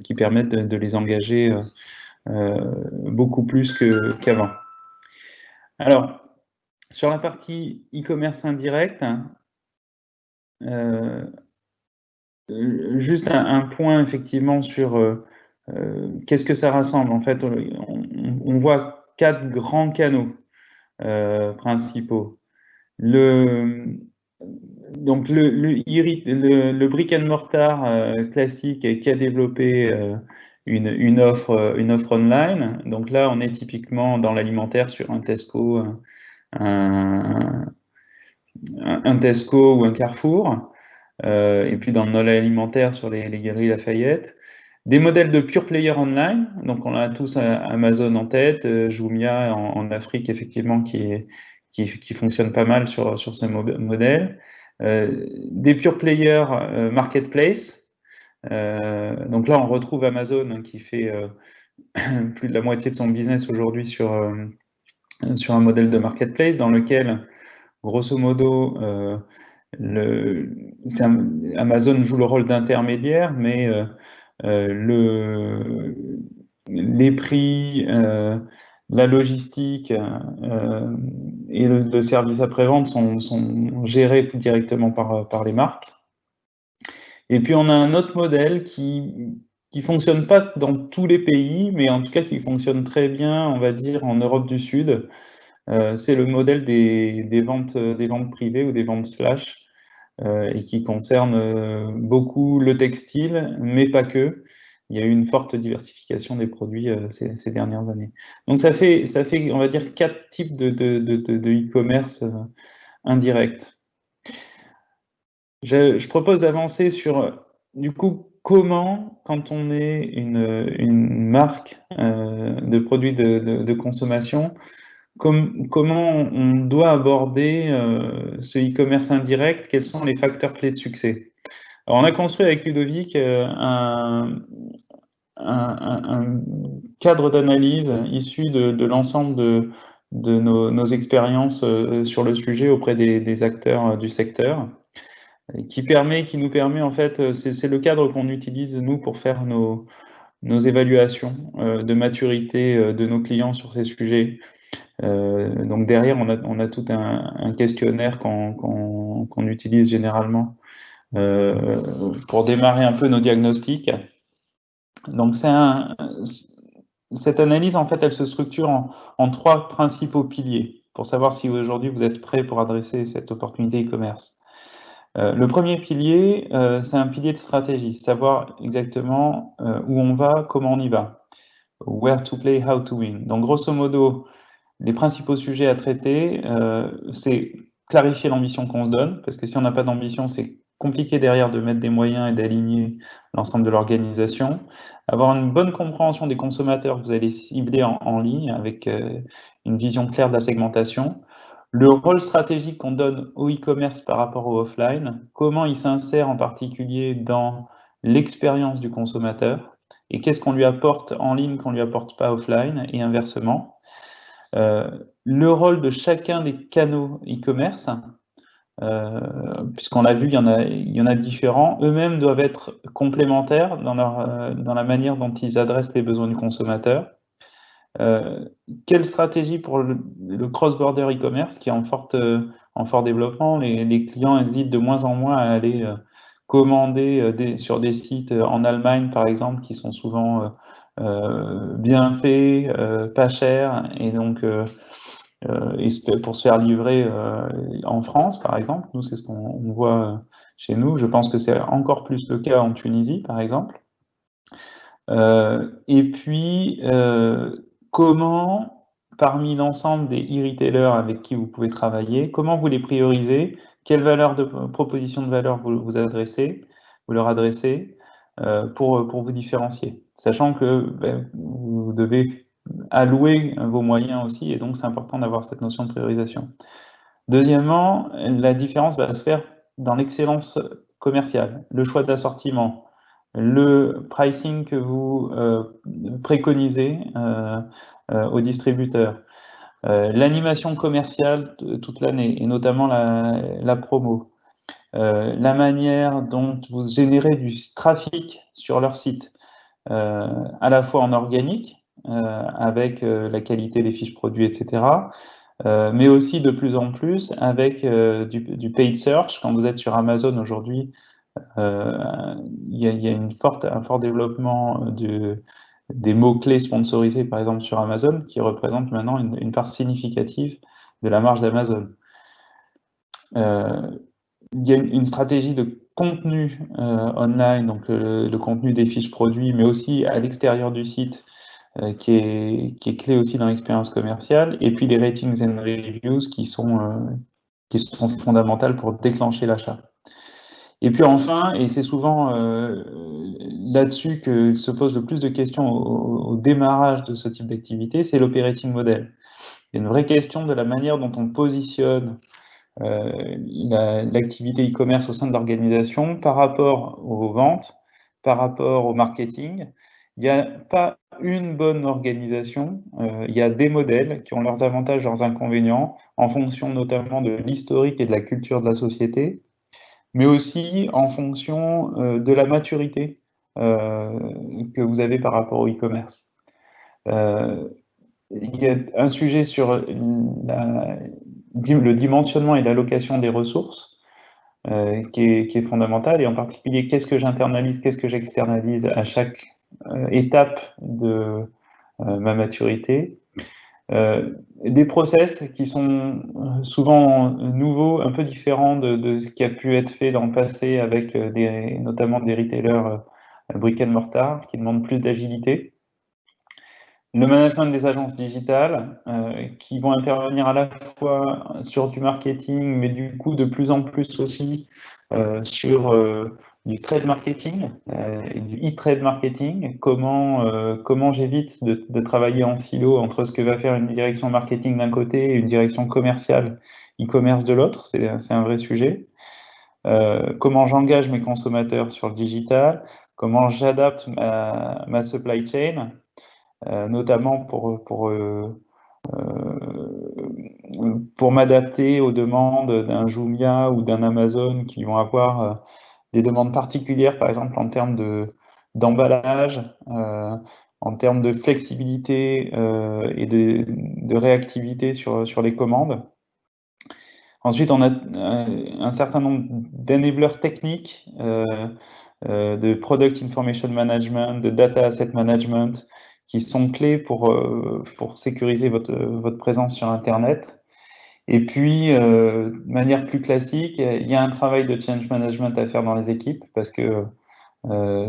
qui permettent de les engager beaucoup plus qu'avant. Alors, sur la partie e-commerce indirect, juste un point effectivement sur qu'est-ce que ça rassemble. En fait, on voit 4 grands canaux principaux. Donc le brick and mortar classique qui a développé une offre online. Donc là, on est typiquement dans l'alimentaire sur un Tesco, un Tesco ou un Carrefour. Et puis dans le non-alimentaire sur les galeries Lafayette. Des modèles de pure player online, donc on a tous Amazon en tête, Jumia en Afrique effectivement qui fonctionne pas mal sur ce modèle. Des pure players marketplace, donc là on retrouve Amazon qui fait plus de la moitié de son business aujourd'hui sur un modèle de marketplace dans lequel grosso modo Amazon joue le rôle d'intermédiaire, mais les prix, la logistique et le service après-vente sont gérés directement par les marques. Et puis on a un autre modèle qui fonctionne pas dans tous les pays, mais en tout cas qui fonctionne très bien, on va dire, en Europe du Sud. C'est le modèle des ventes privées ou des ventes flash, et qui concerne beaucoup le textile, mais pas que. Il y a eu une forte diversification des produits ces dernières années. Donc ça fait, on va dire, 4 types de e-commerce indirect. Je propose d'avancer sur, du coup, comment, quand on est une marque de produits de consommation, comment on doit aborder ce e-commerce indirect? Quels sont les facteurs clés de succès? Alors, on a construit avec Ludovic un cadre d'analyse issu de l'ensemble de nos expériences sur le sujet auprès des acteurs du secteur, qui nous permet en fait, c'est le cadre qu'on utilise nous pour faire nos évaluations de maturité de nos clients sur ces sujets. Donc derrière, on a tout un questionnaire qu'on utilise généralement pour démarrer un peu nos diagnostics. Donc cette analyse, en fait, elle se structure en 3 principaux piliers pour savoir si aujourd'hui vous êtes prêt pour adresser cette opportunité e-commerce. Le premier pilier, c'est un pilier de stratégie, savoir exactement où on va, comment on y va. Where to play, how to win. Donc grosso modo, les principaux sujets à traiter, c'est clarifier l'ambition qu'on se donne, parce que si on n'a pas d'ambition, c'est compliqué derrière de mettre des moyens et d'aligner l'ensemble de l'organisation. Avoir une bonne compréhension des consommateurs que vous allez cibler en ligne, avec une vision claire de la segmentation. Le rôle stratégique qu'on donne au e-commerce par rapport au offline, comment il s'insère en particulier dans l'expérience du consommateur, et qu'est-ce qu'on lui apporte en ligne qu'on ne lui apporte pas offline, et inversement. Le rôle de chacun des canaux e-commerce, puisqu'on l'a vu, il y en a différents. Eux-mêmes doivent être complémentaires dans la manière dont ils adressent les besoins du consommateur. Quelle stratégie pour le cross-border e-commerce qui est en fort développement? Les clients hésitent de moins en moins à aller commander sur des sites en Allemagne, par exemple, qui sont souvent bien faits, pas chers, et donc pour se faire livrer en France, par exemple. Nous, c'est ce qu'on voit chez nous. Je pense que c'est encore plus le cas en Tunisie, par exemple. Et puis, comment, parmi l'ensemble des e-retailers avec qui vous pouvez travailler, comment vous les priorisez? Quelle proposition de valeur vous leur adressez pour vous différencier? Sachant que vous devez allouer vos moyens aussi, et donc c'est important d'avoir cette notion de priorisation. Deuxièmement, la différence va se faire dans l'excellence commerciale, le choix d'assortiment, le pricing que vous préconisez aux distributeurs, l'animation commerciale toute l'année, et notamment la promo, la manière dont vous générez du trafic sur leur site, à la fois en organique, avec la qualité des fiches produits, etc., mais aussi de plus en plus avec du paid search. Quand vous êtes sur Amazon aujourd'hui, il y a un fort développement des mots-clés sponsorisés, par exemple, sur Amazon, qui représentent maintenant une part significative de la marge d'Amazon. Il y a une stratégie de contenu online, donc le contenu des fiches produits, mais aussi à l'extérieur du site, qui est clé aussi dans l'expérience commerciale, et puis les ratings and reviews qui sont fondamentales pour déclencher l'achat. Et puis enfin, et c'est souvent là-dessus que se posent le plus de questions au démarrage de ce type d'activité, c'est l'operating model. Il y a une vraie question de la manière dont on positionne l'activité e-commerce au sein de l'organisation par rapport aux ventes, par rapport au marketing. Il n'y a pas une bonne organisation, il y a des modèles qui ont leurs avantages, leurs inconvénients, en fonction notamment de l'historique et de la culture de la société, mais aussi en fonction de la maturité que vous avez par rapport au e-commerce. Il y a un sujet sur le dimensionnement et l'allocation des ressources qui est fondamental, et en particulier qu'est-ce que j'internalise, qu'est-ce que j'externalise à chaque étape de ma maturité. Des process qui sont souvent nouveaux, un peu différents de ce qui a pu être fait dans le passé avec notamment des retailers brick and mortar qui demandent plus d'agilité. Le management des agences digitales qui vont intervenir à la fois sur du marketing, mais du coup de plus en plus aussi sur du trade marketing, du e-trade marketing, comment j'évite de travailler en silo entre ce que va faire une direction marketing d'un côté et une direction commerciale e-commerce de l'autre, c'est un vrai sujet. Comment j'engage mes consommateurs sur le digital, comment j'adapte ma supply chain, notamment pour m'adapter aux demandes d'un Jumia ou d'un Amazon qui vont avoir des demandes particulières, par exemple en termes d'emballage, en termes de flexibilité et de réactivité sur les commandes. Ensuite, on a un certain nombre d'enablers techniques, de Product Information Management, de Data Asset Management, qui sont clés pour sécuriser votre présence sur Internet. Et puis, de manière plus classique, il y a un travail de change management à faire dans les équipes, parce que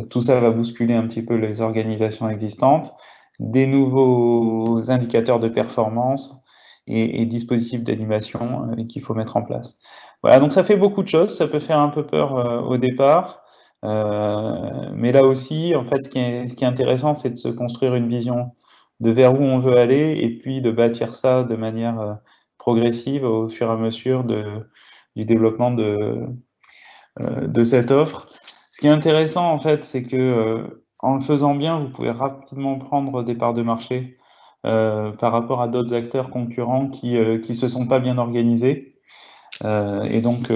tout ça va bousculer un petit peu les organisations existantes, des nouveaux indicateurs de performance et dispositifs d'animation qu'il faut mettre en place. Voilà, donc ça fait beaucoup de choses, ça peut faire un peu peur au départ, mais là aussi, en fait, ce qui est intéressant, c'est de se construire une vision de vers où on veut aller, et puis de bâtir ça de manière progressive au fur et à mesure du développement de cette offre. Ce qui est intéressant, en fait, c'est que en le faisant bien, vous pouvez rapidement prendre des parts de marché par rapport à d'autres acteurs concurrents qui se sont pas bien organisés. Et donc,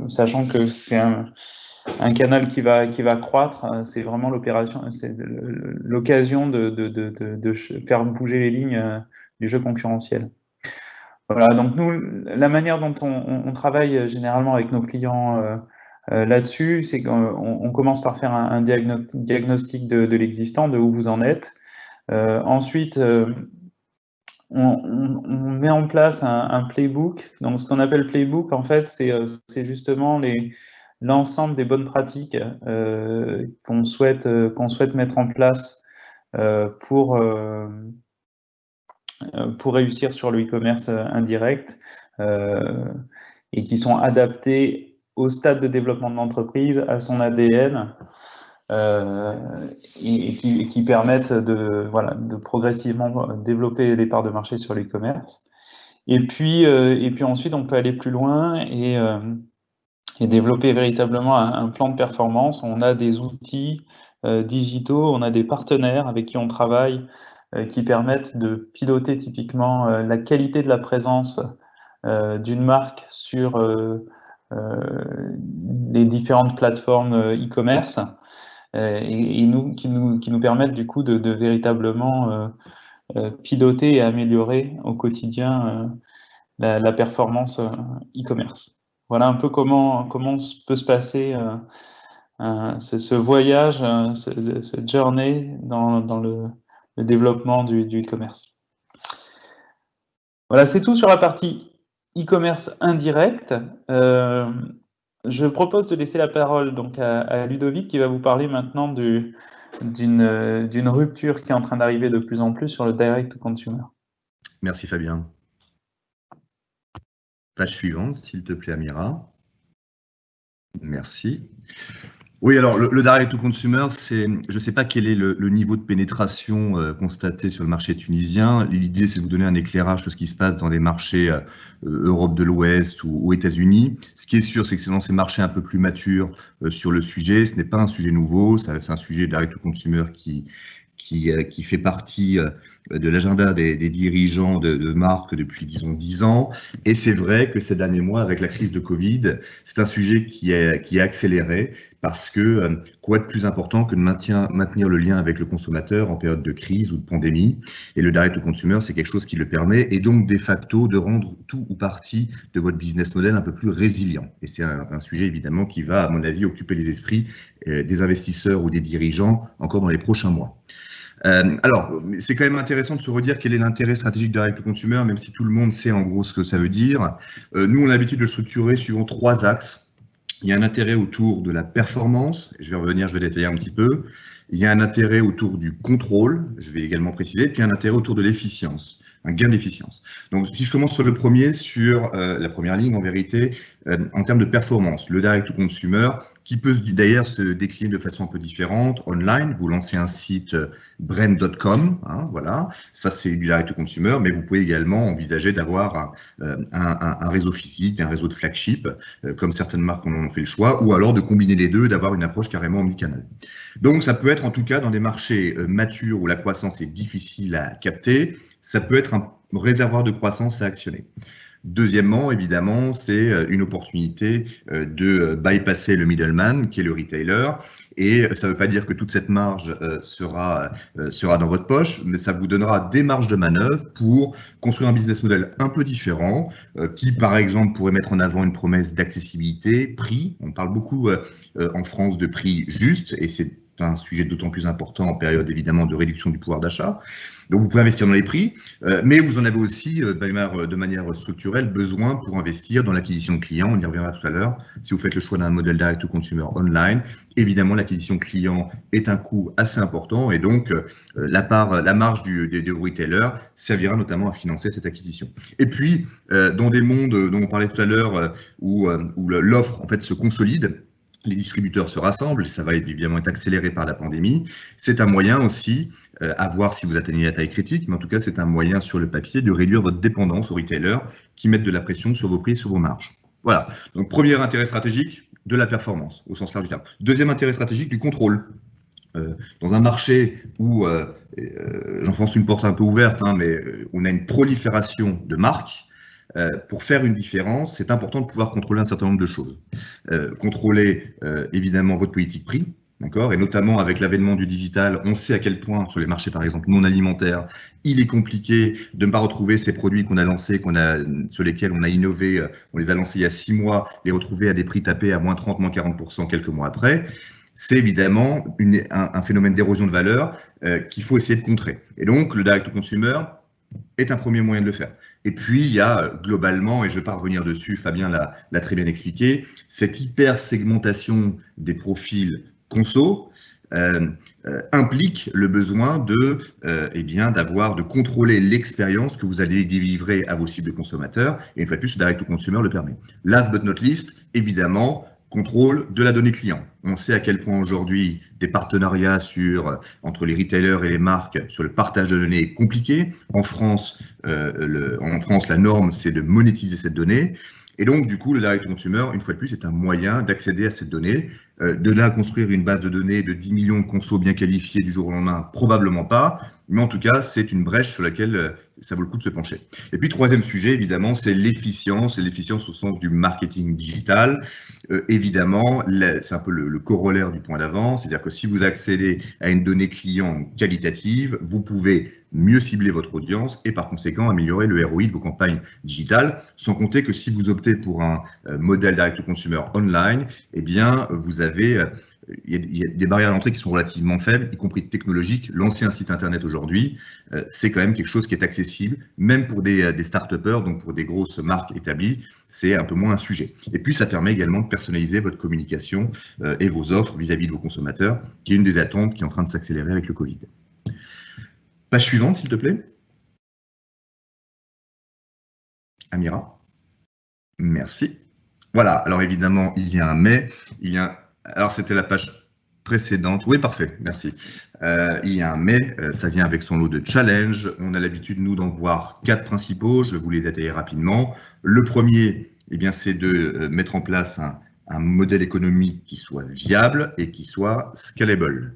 sachant que c'est un canal qui va croître, c'est vraiment l'occasion de faire bouger les lignes du jeu concurrentiel. Voilà, donc nous, la manière dont on travaille généralement avec nos clients là-dessus, c'est qu'on commence par faire un diagnostic de l'existant, de où vous en êtes. Ensuite, on met en place un playbook. Donc, ce qu'on appelle playbook, en fait, c'est justement l'ensemble des bonnes pratiques qu'on souhaite mettre en place pour réussir sur le e-commerce indirect et qui sont adaptés au stade de développement de l'entreprise, à son ADN et qui permettent de progressivement développer les parts de marché sur l'e-commerce. Et puis ensuite, on peut aller plus loin et développer véritablement un plan de performance. On a des outils digitaux, on a des partenaires avec qui on travaille qui permettent de piloter typiquement la qualité de la présence d'une marque sur les différentes plateformes e-commerce et qui nous permettent du coup de véritablement piloter et améliorer au quotidien la performance e-commerce. Voilà un peu comment peut se passer ce voyage, cette journée dans le développement du e-commerce. Voilà, c'est tout sur la partie e-commerce indirect. Je propose de laisser la parole donc à Ludovic qui va vous parler maintenant d'une rupture qui est en train d'arriver de plus en plus sur le direct to consumer. Merci Fabien. Page suivante, s'il te plaît, Amira. Merci. Oui, alors le direct to consumer, je ne sais pas quel est le niveau de pénétration constaté sur le marché tunisien. L'idée, c'est de vous donner un éclairage sur ce qui se passe dans les marchés Europe de l'Ouest ou États-Unis. Ce qui est sûr, c'est que c'est dans ces marchés un peu plus matures sur le sujet. Ce n'est pas un sujet nouveau, c'est un sujet direct to consumer qui fait partie de l'agenda des dirigeants de marques depuis, disons, 10 ans. Et c'est vrai que ces derniers mois, avec la crise de Covid, c'est un sujet qui est accéléré parce que quoi de plus important que de maintenir le lien avec le consommateur en période de crise ou de pandémie. Et le direct to consumer, c'est quelque chose qui le permet et donc de facto de rendre tout ou partie de votre business model un peu plus résilient. Et c'est un sujet évidemment qui va, à mon avis, occuper les esprits des investisseurs ou des dirigeants encore dans les prochains mois. Alors, c'est quand même intéressant de se redire quel est l'intérêt stratégique de direct to consumer, même si tout le monde sait en gros ce que ça veut dire. Nous, on a l'habitude de le structurer suivant 3 axes. Il y a un intérêt autour de la performance, je vais revenir, je vais détailler un petit peu. Il y a un intérêt autour du contrôle, je vais également préciser, puis un intérêt autour de l'efficience, un gain d'efficience. Donc, si je commence sur le premier, sur la première ligne, en vérité, en termes de performance, le direct to consumer, qui peut d'ailleurs se décliner de façon un peu différente, online, vous lancez un site brand.com, hein, voilà, ça c'est du direct to consumer, mais vous pouvez également envisager d'avoir un réseau physique, un réseau de flagship, comme certaines marques en ont fait le choix, ou alors de combiner les deux, d'avoir une approche carrément omnicanal. Donc ça peut être en tout cas dans des marchés matures où la croissance est difficile à capter, ça peut être un réservoir de croissance à actionner. Deuxièmement, évidemment, c'est une opportunité de bypasser le middleman, qui est le retailer. Et ça ne veut pas dire que toute cette marge sera dans votre poche, mais ça vous donnera des marges de manœuvre pour construire un business model un peu différent, qui, par exemple, pourrait mettre en avant une promesse d'accessibilité, prix. On parle beaucoup en France de prix juste, et c'est un sujet d'autant plus important en période, évidemment, de réduction du pouvoir d'achat. Donc, vous pouvez investir dans les prix, mais vous en avez aussi, de manière structurelle, besoin pour investir dans l'acquisition de clients. On y reviendra tout à l'heure. Si vous faites le choix d'un modèle direct to consumer online, évidemment, l'acquisition client est un coût assez important et donc la marge des retailers servira notamment à financer cette acquisition. Et puis, dans des mondes dont on parlait tout à l'heure, où l'offre en fait se consolide, les distributeurs se rassemblent, ça va évidemment être accéléré par la pandémie. C'est un moyen aussi, à voir si vous atteignez la taille critique, mais en tout cas, c'est un moyen sur le papier de réduire votre dépendance aux retailers qui mettent de la pression sur vos prix et sur vos marges. Voilà, donc premier intérêt stratégique, de la performance, au sens large du terme. Deuxième intérêt stratégique, du contrôle. Dans un marché où, j'enfonce une porte un peu ouverte, hein, mais on a une prolifération de marques, Pour faire une différence, c'est important de pouvoir contrôler un certain nombre de choses. Contrôler évidemment votre politique prix, d'accord, et notamment avec l'avènement du digital, on sait à quel point sur les marchés par exemple non alimentaires, il est compliqué de ne pas retrouver ces produits qu'on a lancés, sur lesquels on a innové, on les a lancés il y a 6 mois, les retrouver à des prix tapés à moins 30, moins 40% quelques mois après. C'est évidemment un phénomène d'érosion de valeur qu'il faut essayer de contrer. Et donc, le direct to consumer est un premier moyen de le faire. Et puis, il y a globalement, et je ne vais pas revenir dessus, Fabien l'a très bien expliqué, cette hyper-segmentation des profils conso implique le besoin de contrôler l'expérience que vous allez délivrer à vos cibles de consommateurs. Et une fois de plus, le direct to consumer le permet. Last but not least, évidemment, contrôle de la donnée client. On sait à quel point aujourd'hui des partenariats entre les retailers et les marques sur le partage de données est compliqué. En France, la norme, c'est de monétiser cette donnée. Et donc, du coup, le direct to consumer, une fois de plus, est un moyen d'accéder à cette donnée. De là à construire une base de données de 10 millions de consos bien qualifiés du jour au lendemain, probablement pas. Mais en tout cas, c'est une brèche sur laquelle ça vaut le coup de se pencher. Et puis, troisième sujet, évidemment, c'est l'efficience, et l'efficience au sens du marketing digital. Évidemment, c'est un peu le corollaire du point d'avant, c'est-à-dire que si vous accédez à une donnée client qualitative, vous pouvez mieux cibler votre audience et par conséquent améliorer le ROI de vos campagnes digitales, sans compter que si vous optez pour un modèle direct to consumer online, eh bien, il y a des barrières à l'entrée qui sont relativement faibles, y compris technologiques. Lancer un site internet aujourd'hui, c'est quand même quelque chose qui est accessible, même pour des start-upers, donc pour des grosses marques établies, c'est un peu moins un sujet. Et puis, ça permet également de personnaliser votre communication et vos offres vis-à-vis de vos consommateurs, qui est une des attentes qui est en train de s'accélérer avec le Covid. Page suivante, s'il te plaît. Amira. Merci. Voilà, alors évidemment, il y a un mais, alors c'était la page précédente, oui parfait, merci. Il y a un mais, ça vient avec son lot de challenges, on a l'habitude nous d'en voir 4 principaux, je vais vous les détailler rapidement. Le premier, eh bien, c'est de mettre en place un modèle économique qui soit viable et qui soit scalable.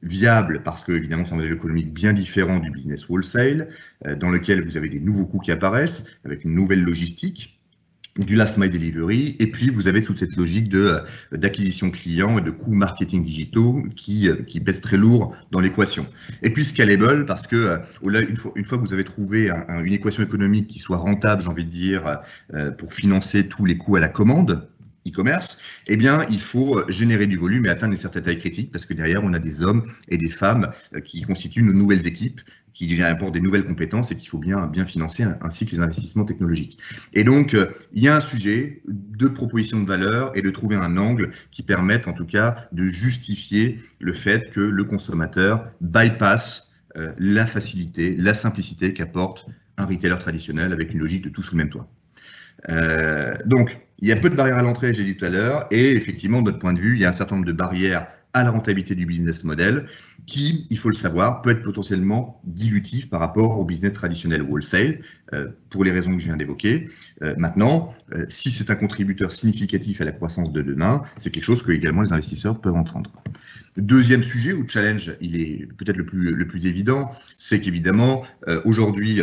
Viable parce que, évidemment, c'est un modèle économique bien différent du business wholesale, dans lequel vous avez des nouveaux coûts qui apparaissent, avec une nouvelle logistique, du last mile delivery, et puis vous avez toute cette logique d'acquisition client et de coûts marketing digitaux qui pèsent très lourd dans l'équation. Et puis scalable, parce que une fois que vous avez trouvé une équation économique qui soit rentable, j'ai envie de dire, pour financer tous les coûts à la commande, e-commerce, eh bien, il faut générer du volume et atteindre une certaine taille critique parce que derrière, on a des hommes et des femmes qui constituent nos nouvelles équipes, qui apportent des nouvelles compétences et qu'il faut bien financer, ainsi que les investissements technologiques. Et donc, il y a un sujet de proposition de valeur et de trouver un angle qui permette en tout cas de justifier le fait que le consommateur bypass la facilité, la simplicité qu'apporte un retailer traditionnel avec une logique de tout sous le même toit. Donc, il y a peu de barrières à l'entrée, j'ai dit tout à l'heure, et effectivement, de notre point de vue, il y a un certain nombre de barrières à la rentabilité du business model qui, il faut le savoir, peut être potentiellement dilutif par rapport au business traditionnel wholesale, pour les raisons que je viens d'évoquer. Maintenant, si c'est un contributeur significatif à la croissance de demain, c'est quelque chose que également les investisseurs peuvent entendre. Deuxième sujet ou challenge, il est peut-être le plus évident, c'est qu'évidemment, aujourd'hui,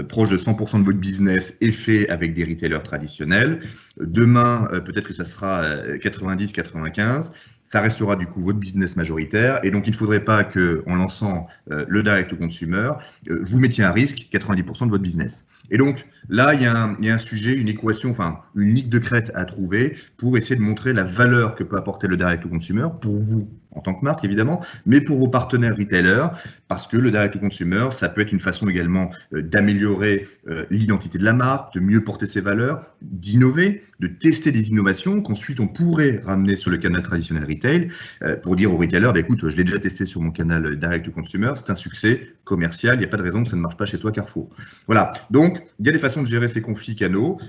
proche de 100% de votre business est fait avec des retailers traditionnels. Demain, peut-être que ça sera 90-95%. Ça restera du coup votre business majoritaire. Et donc, il ne faudrait pas qu'en lançant le direct to consumer, vous mettiez à risque 90% de votre business. Et donc, là, il y a un sujet, une équation, enfin, une ligne de crête à trouver pour essayer de montrer la valeur que peut apporter le direct to consumer pour vous, en tant que marque, évidemment, mais pour vos partenaires retailers, parce que le direct to consumer, ça peut être une façon également d'améliorer l'identité de la marque, de mieux porter ses valeurs, d'innover, de tester des innovations qu'ensuite on pourrait ramener sur le canal traditionnel retail pour dire aux retailers, bah, écoute, je l'ai déjà testé sur mon canal direct to consumer, c'est un succès commercial, il n'y a pas de raison que ça ne marche pas chez toi Carrefour. Voilà, donc il y a des façons de gérer ces conflits canaux,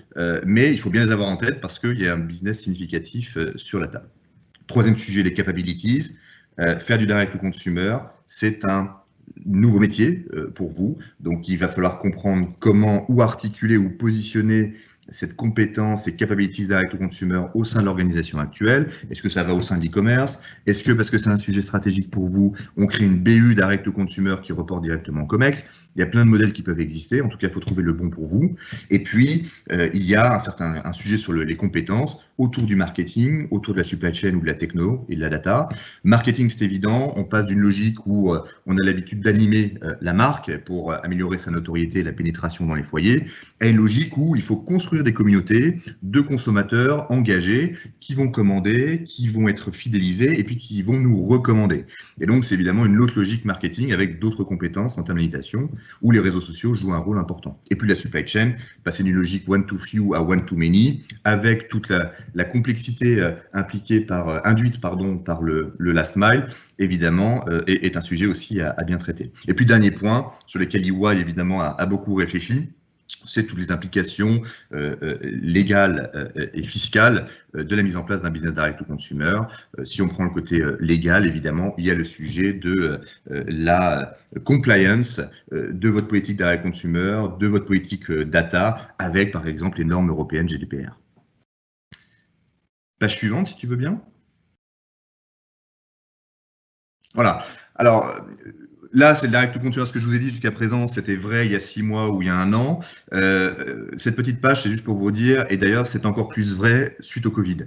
mais il faut bien les avoir en tête parce qu'il y a un business significatif sur la table. Troisième sujet, les capabilities. Faire du direct to consumer, c'est un nouveau métier pour vous. Donc, il va falloir comprendre comment ou articuler ou positionner cette compétence, ces capabilities direct to consumer au sein de l'organisation actuelle? Est-ce que ça va au sein de l'e-commerce? Est-ce que, parce que c'est un sujet stratégique pour vous, on crée une BU direct to consumer qui reporte directement au COMEX? Il y a plein de modèles qui peuvent exister. En tout cas, il faut trouver le bon pour vous. Et puis, il y a un sujet sur les compétences autour du marketing, autour de la supply chain ou de la techno et de la data. Marketing, c'est évident. On passe d'une logique où on a l'habitude d'animer la marque pour améliorer sa notoriété et la pénétration dans les foyers, à une logique où il faut construire des communautés de consommateurs engagés qui vont commander, qui vont être fidélisés et puis qui vont nous recommander. Et donc, c'est évidemment une autre logique marketing avec d'autres compétences en termes d'imitation, où les réseaux sociaux jouent un rôle important. Et puis la supply chain, passer d'une logique one to few à one to many, avec toute la complexité induite par le last mile, évidemment, est un sujet aussi à bien traiter. Et puis dernier point, sur lequel EY évidemment a beaucoup réfléchi, c'est toutes les implications légales et fiscales de la mise en place d'un business direct to consumer. Si on prend le côté légal, évidemment, il y a le sujet de la compliance de votre politique direct consumer, de votre politique data, avec par exemple les normes européennes GDPR. Page suivante, si tu veux bien. Voilà. Alors, là, c'est le direct to consumer. Ce que je vous ai dit jusqu'à présent, c'était vrai il y a 6 mois ou il y a 1 an. Cette petite page, c'est juste pour vous dire, et d'ailleurs, c'est encore plus vrai suite au Covid.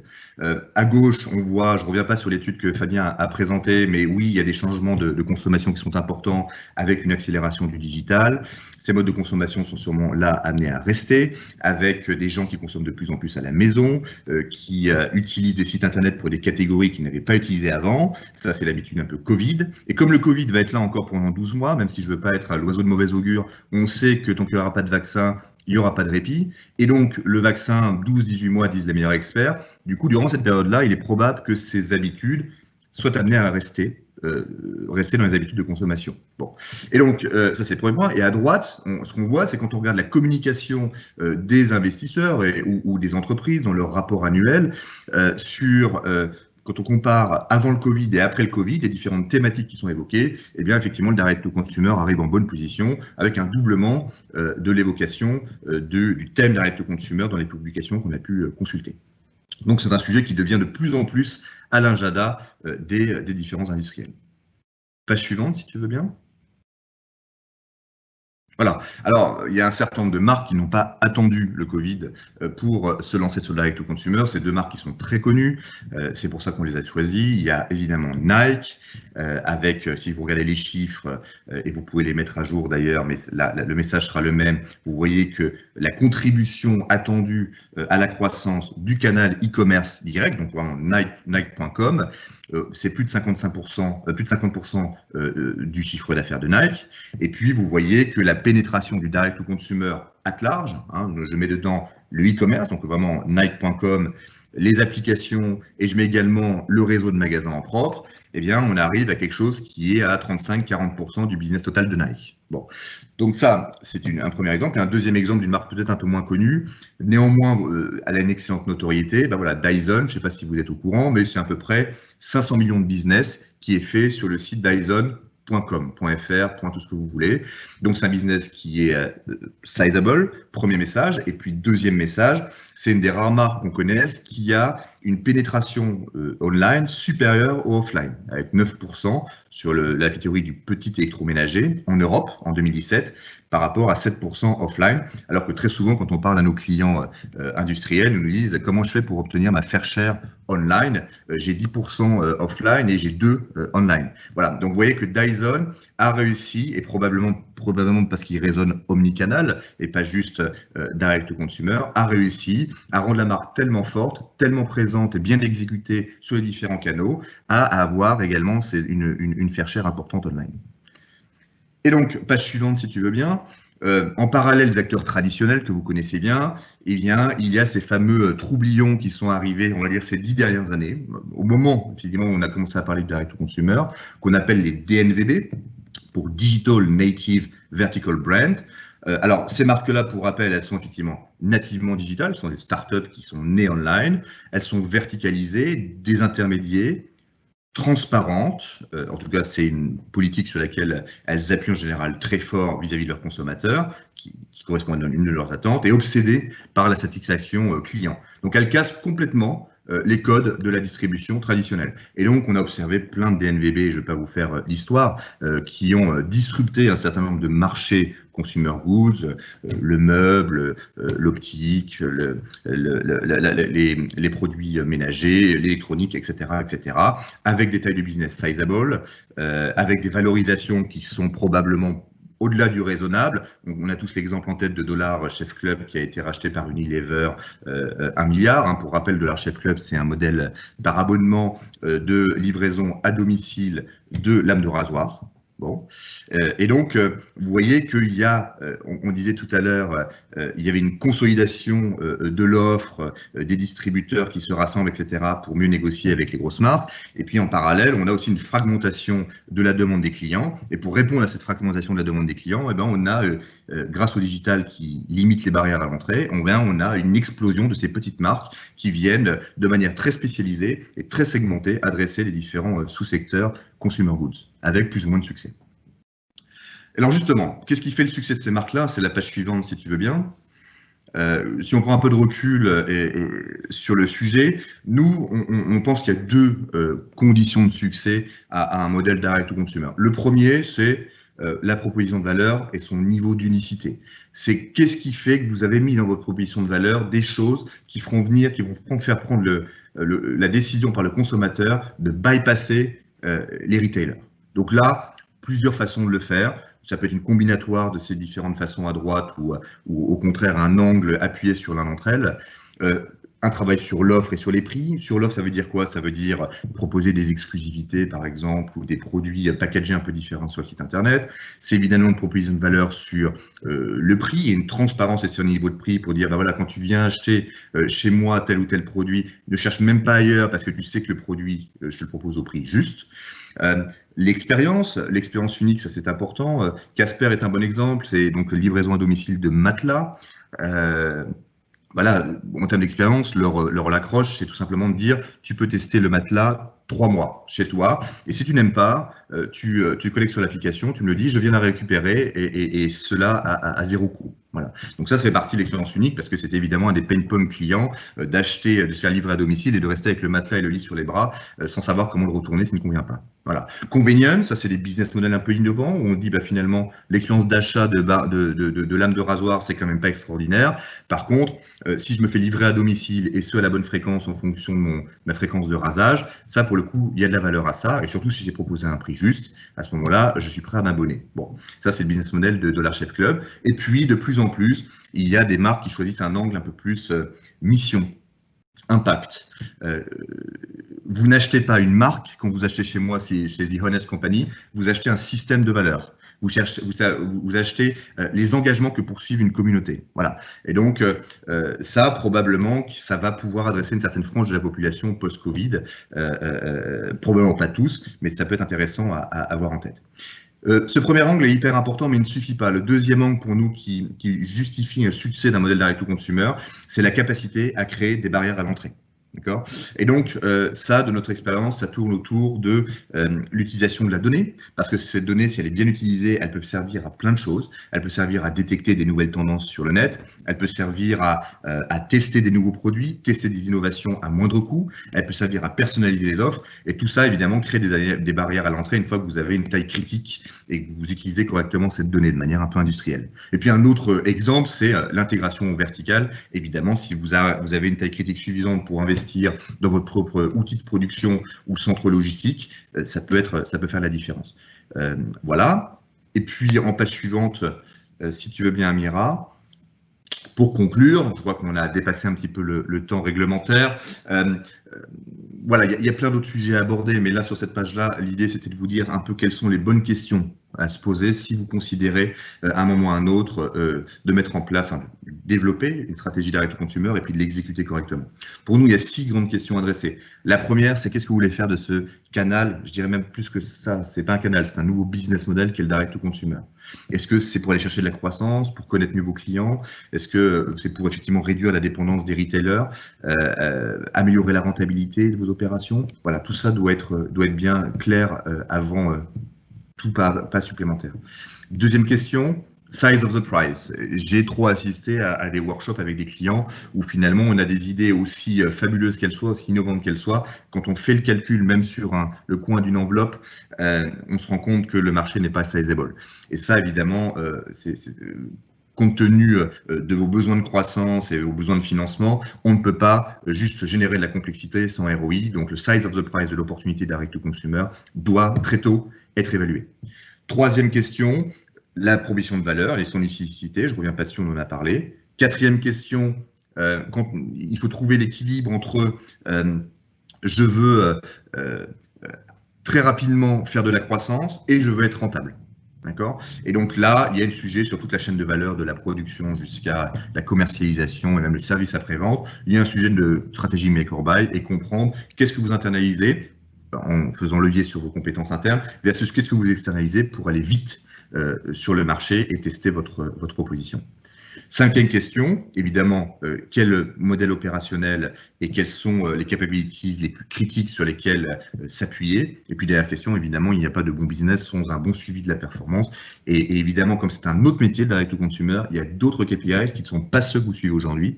À gauche, on voit, je ne reviens pas sur l'étude que Fabien a présentée, mais oui, il y a des changements de consommation qui sont importants avec une accélération du digital. Ces modes de consommation sont sûrement là amenés à rester, avec des gens qui consomment de plus en plus à la maison, qui utilisent des sites internet pour des catégories qu'ils n'avaient pas utilisées avant. Ça, c'est l'habitude un peu Covid. Et comme le Covid va être là encore pendant 12 mois, même si je ne veux pas être à l'oiseau de mauvais augure, on sait que tant qu'il n'y aura pas de vaccin, il n'y aura pas de répit. Et donc, le vaccin, 12-18 mois, disent les meilleurs experts. Du coup, durant cette période-là, il est probable que ces habitudes soient amenées à rester dans les habitudes de consommation. Bon. Et donc, ça c'est le premier point. Et à droite, ce qu'on voit, c'est quand on regarde la communication des investisseurs ou des entreprises dans leur rapport annuel quand on compare avant le Covid et après le Covid, les différentes thématiques qui sont évoquées, eh bien, effectivement, le direct to consumer arrive en bonne position avec un doublement de l'évocation du thème direct to consumer dans les publications qu'on a pu consulter. Donc, c'est un sujet qui devient de plus en plus à l'agenda des différents industriels. Page suivante, si tu veux bien. Voilà. Alors, il y a un certain nombre de marques qui n'ont pas attendu le Covid pour se lancer sur le direct to consumer. Ces 2 marques qui sont très connues, c'est pour ça qu'on les a choisies. Il y a évidemment Nike, avec, si vous regardez les chiffres, et vous pouvez les mettre à jour d'ailleurs, mais le message sera le même, vous voyez que la contribution attendue à la croissance du canal e-commerce direct, donc vraiment Nike.com, c'est plus de 50% du chiffre d'affaires de Nike. Et puis, vous voyez que la pénétration du direct to consumer at large, je mets dedans le e-commerce, donc vraiment Nike.com, les applications, et je mets également le réseau de magasins en propre, eh bien, on arrive à quelque chose qui est à 35-40% du business total de Nike. Bon, donc ça, c'est un premier exemple. Et un deuxième exemple d'une marque peut-être un peu moins connue, néanmoins, elle a une excellente notoriété. Ben voilà, Dyson, je ne sais pas si vous êtes au courant, mais c'est à peu près 500 millions de business qui est fait sur le site Dyson.com, .fr, tout ce que vous voulez. Donc, c'est un business qui est sizable, premier message. Et puis, deuxième message, c'est une des rares marques qu'on connaisse qui a une pénétration online supérieure au offline, avec 9% sur la catégorie du petit électroménager en Europe en 2017, par rapport à 7% offline, alors que très souvent, quand on parle à nos clients industriels, ils nous disent comment je fais pour obtenir ma fair share online. J'ai 10% offline et j'ai 2 online. Voilà, donc vous voyez que Dyson a réussi, et probablement parce qu'il résonne omnicanal et pas juste direct to consumer, a réussi à rendre la marque tellement forte, tellement présente et bien exécutée sur les différents canaux, à avoir également une fair share importante online. Et donc, page suivante, si tu veux bien. En parallèle des acteurs traditionnels que vous connaissez bien, eh bien, il y a ces fameux troublions qui sont arrivés, on va dire, ces 10 dernières années, au moment, effectivement, où on a commencé à parler de direct to consumer, qu'on appelle les DNVB, pour Digital Native Vertical Brand. Alors, ces marques-là, pour rappel, elles sont effectivement nativement digitales, ce sont des startups qui sont nées online, elles sont verticalisées, désintermédiées, transparentes, en tout cas c'est une politique sur laquelle elles appuient en général très fort vis-à-vis de leurs consommateurs, qui correspond à une de leurs attentes, et obsédées par la satisfaction client. Donc elles cassent complètement les codes de la distribution traditionnelle. Et donc, on a observé plein de DNVB, je ne vais pas vous faire l'histoire, qui ont disrupté un certain nombre de marchés consumer goods, le meuble, l'optique, les produits ménagers, l'électronique, etc., etc., avec des tailles de business sizable, avec des valorisations qui sont probablement au-delà du raisonnable. On a tous l'exemple en tête de Dollar Chef Club qui a été racheté par Unilever 1 milliard. Pour rappel, Dollar Chef Club, c'est un modèle par abonnement de livraison à domicile de lames de rasoir. Bon. Et donc, vous voyez qu'il y a, on disait tout à l'heure, il y avait une consolidation de l'offre, des distributeurs qui se rassemblent, etc., pour mieux négocier avec les grosses marques. Et puis, en parallèle, on a aussi une fragmentation de la demande des clients. Et pour répondre à cette fragmentation de la demande des clients, eh ben, on a, grâce au digital qui limite les barrières à l'entrée, on a une explosion de ces petites marques qui viennent de manière très spécialisée et très segmentée adresser les différents sous-secteurs consumer goods, avec plus ou moins de succès. Alors justement, qu'est-ce qui fait le succès de ces marques-là? C'est la page suivante, si tu veux bien. Si on prend un peu de recul sur le sujet, nous, on pense qu'il y a deux conditions de succès à un modèle direct to consumer. Le premier, c'est la proposition de valeur et son niveau d'unicité. C'est qu'est-ce qui fait que vous avez mis dans votre proposition de valeur des choses qui feront venir, qui vont faire prendre la décision par le consommateur de bypasser les retailers. Donc là, plusieurs façons de le faire. Ça peut être une combinatoire de ces différentes façons à droite ou au contraire un angle appuyé sur l'un d'entre elles. Un travail sur l'offre et sur les prix. Sur l'offre, ça veut dire quoi? Ça veut dire proposer des exclusivités, par exemple, ou des produits packagés un peu différents sur le site internet. C'est évidemment une proposition de valeur sur le prix et une transparence et sur le niveau de prix pour dire, ben voilà, quand tu viens acheter chez moi tel ou tel produit, ne cherche même pas ailleurs parce que tu sais que le produit, je te le propose au prix juste. L'expérience unique, ça c'est important. Casper est un bon exemple, c'est donc livraison à domicile de matelas. Voilà, en termes d'expérience, leur accroche, c'est tout simplement de dire, tu peux tester le matelas 3 mois chez toi, et si tu n'aimes pas, tu connectes sur l'application, tu me le dis, je viens la récupérer, et cela à 0 coût. Voilà. Donc ça fait partie de l'expérience unique, parce que c'est évidemment un des pain points clients d'acheter, de se faire livrer à domicile et de rester avec le matelas et le lit sur les bras sans savoir comment le retourner s'il ne convient pas. Voilà. Convenience, ça c'est des business models un peu innovants où on dit bah, finalement l'expérience d'achat de lames de rasoir c'est quand même pas extraordinaire. Par contre, si je me fais livrer à domicile et ce à la bonne fréquence en fonction de ma fréquence de rasage, ça pour le coup il y a de la valeur à ça et surtout si c'est proposé à un prix juste, à ce moment-là je suis prêt à m'abonner. Bon, ça c'est le business model de Dollar Chef Club. Et puis de plus en plus, il y a des marques qui choisissent un angle un peu plus mission. Impact. Vous n'achetez pas une marque, quand vous achetez chez moi, chez The Honest Company, vous achetez un système de valeurs. Vous achetez les engagements que poursuivent une communauté. Voilà. Et donc, ça, probablement, ça va pouvoir adresser une certaine frange de la population post-Covid. Probablement pas tous, mais ça peut être intéressant à avoir en tête. Ce premier angle est hyper important, mais il ne suffit pas. Le deuxième angle pour nous qui justifie un succès d'un modèle direct to consumer, c'est la capacité à créer des barrières à l'entrée. D'accord ? Et donc, ça, de notre expérience, ça tourne autour de l'utilisation de la donnée, parce que cette donnée, si elle est bien utilisée, elle peut servir à plein de choses. Elle peut servir à détecter des nouvelles tendances sur le net, elle peut servir à tester des nouveaux produits, tester des innovations à moindre coût, elle peut servir à personnaliser les offres, et tout ça, évidemment, crée des barrières à l'entrée une fois que vous avez une taille critique et que vous utilisez correctement cette donnée de manière un peu industrielle. Et puis, un autre exemple, c'est l'intégration verticale. Évidemment, si vous avez une taille critique suffisante pour investir dans votre propre outil de production ou centre logistique, ça peut faire la différence. Voilà. Et puis en page suivante, si tu veux bien, Amira, pour conclure, je vois qu'on a dépassé un petit peu le temps réglementaire. Voilà, il y a plein d'autres sujets à aborder, mais là sur cette page-là, l'idée c'était de vous dire un peu quelles sont les bonnes questions à se poser si vous considérez à un moment ou à un autre de mettre en place, de développer une stratégie direct au consumer et puis de l'exécuter correctement. Pour nous, il y a 6 grandes questions adressées. La première, c'est qu'est-ce que vous voulez faire de ce canal? Je dirais même plus que ça, c'est pas un canal, c'est un nouveau business model qui est le direct to consumer. Est-ce que c'est pour aller chercher de la croissance, pour connaître mieux vos clients? Est-ce que c'est pour effectivement réduire la dépendance des retailers, améliorer la rentabilité de vos opérations? Voilà, tout ça doit être bien clair avant tout pas supplémentaire. Deuxième question. Size of the prize. J'ai trop assisté à des workshops avec des clients où finalement on a des idées aussi fabuleuses qu'elles soient, aussi innovantes qu'elles soient. Quand on fait le calcul, même sur le coin d'une enveloppe, on se rend compte que le marché n'est pas sizable. Et ça, évidemment, compte tenu de vos besoins de croissance et vos besoins de financement, on ne peut pas juste générer de la complexité sans ROI. Donc le size of the prize de l'opportunité direct to consumer doit très tôt être évalué. Troisième question. La proposition de valeur et son unicité, je ne reviens pas dessus, on en a parlé. Quatrième question, il faut trouver l'équilibre entre je veux très rapidement faire de la croissance et je veux être rentable. D'accord? Et donc là, il y a le sujet sur toute la chaîne de valeur, de la production jusqu'à la commercialisation et même le service après-vente. Il y a un sujet de stratégie make or buy et comprendre qu'est-ce que vous internalisez en faisant levier sur vos compétences internes versus qu'est-ce que vous externalisez pour aller vite sur le marché et tester votre proposition. Cinquième question, évidemment, quel modèle opérationnel et quelles sont les capabilities les plus critiques sur lesquelles s'appuyer. Et puis dernière question, évidemment, il n'y a pas de bon business sans un bon suivi de la performance. Et évidemment, comme c'est un autre métier, direct to consumer, il y a d'autres KPIs qui ne sont pas ceux que vous suivez aujourd'hui.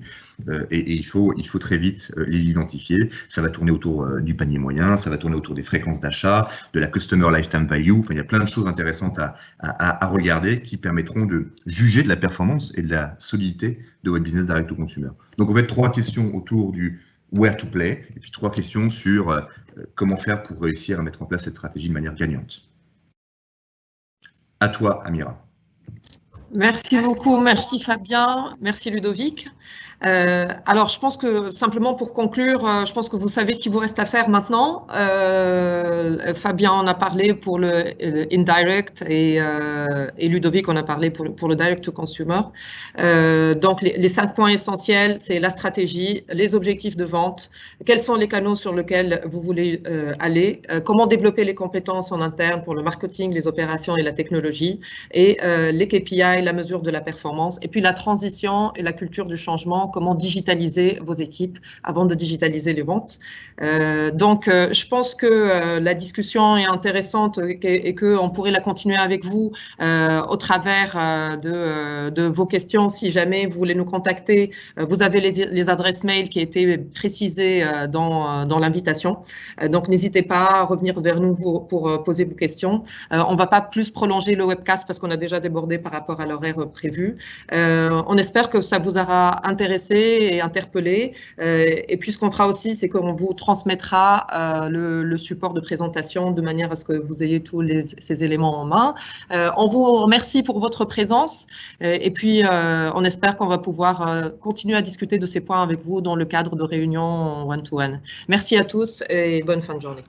Et il faut très vite les identifier. Ça va tourner autour du panier moyen, ça va tourner autour des fréquences d'achat, de la customer lifetime value. Enfin, il y a plein de choses intéressantes à regarder qui permettront de juger de la performance et de la solidité de votre business direct to consumer. Donc, en fait, 3 questions autour du where to play et puis 3 questions sur comment faire pour réussir à mettre en place cette stratégie de manière gagnante. À toi, Amira. Merci beaucoup, merci Fabien, merci Ludovic. Alors, je pense que simplement pour conclure, je pense que vous savez ce qu'il vous reste à faire maintenant. Fabien en a parlé pour le indirect et Ludovic en a parlé pour le direct to consumer. Donc, les 5 points essentiels, c'est la stratégie, les objectifs de vente, quels sont les canaux sur lesquels vous voulez aller, comment développer les compétences en interne pour le marketing, les opérations et la technologie, et les KPI, la mesure de la performance, et puis la transition et la culture du changement, comment digitaliser vos équipes avant de digitaliser les ventes. Donc, je pense que la discussion est intéressante et qu'on pourrait la continuer avec vous au travers de vos questions. Si jamais vous voulez nous contacter, vous avez les adresses mail qui étaient précisées dans l'invitation. Donc, n'hésitez pas à revenir vers nous pour poser vos questions. On ne va pas plus prolonger le webcast parce qu'on a déjà débordé par rapport à l'horaire prévu. On espère que ça vous aura intéressé et interpellé. Et puis, ce qu'on fera aussi, c'est qu'on vous transmettra le support de présentation de manière à ce que vous ayez tous ces éléments en main. On vous remercie pour votre présence et puis on espère qu'on va pouvoir continuer à discuter de ces points avec vous dans le cadre de réunions one-to-one. Merci à tous et bonne fin de journée.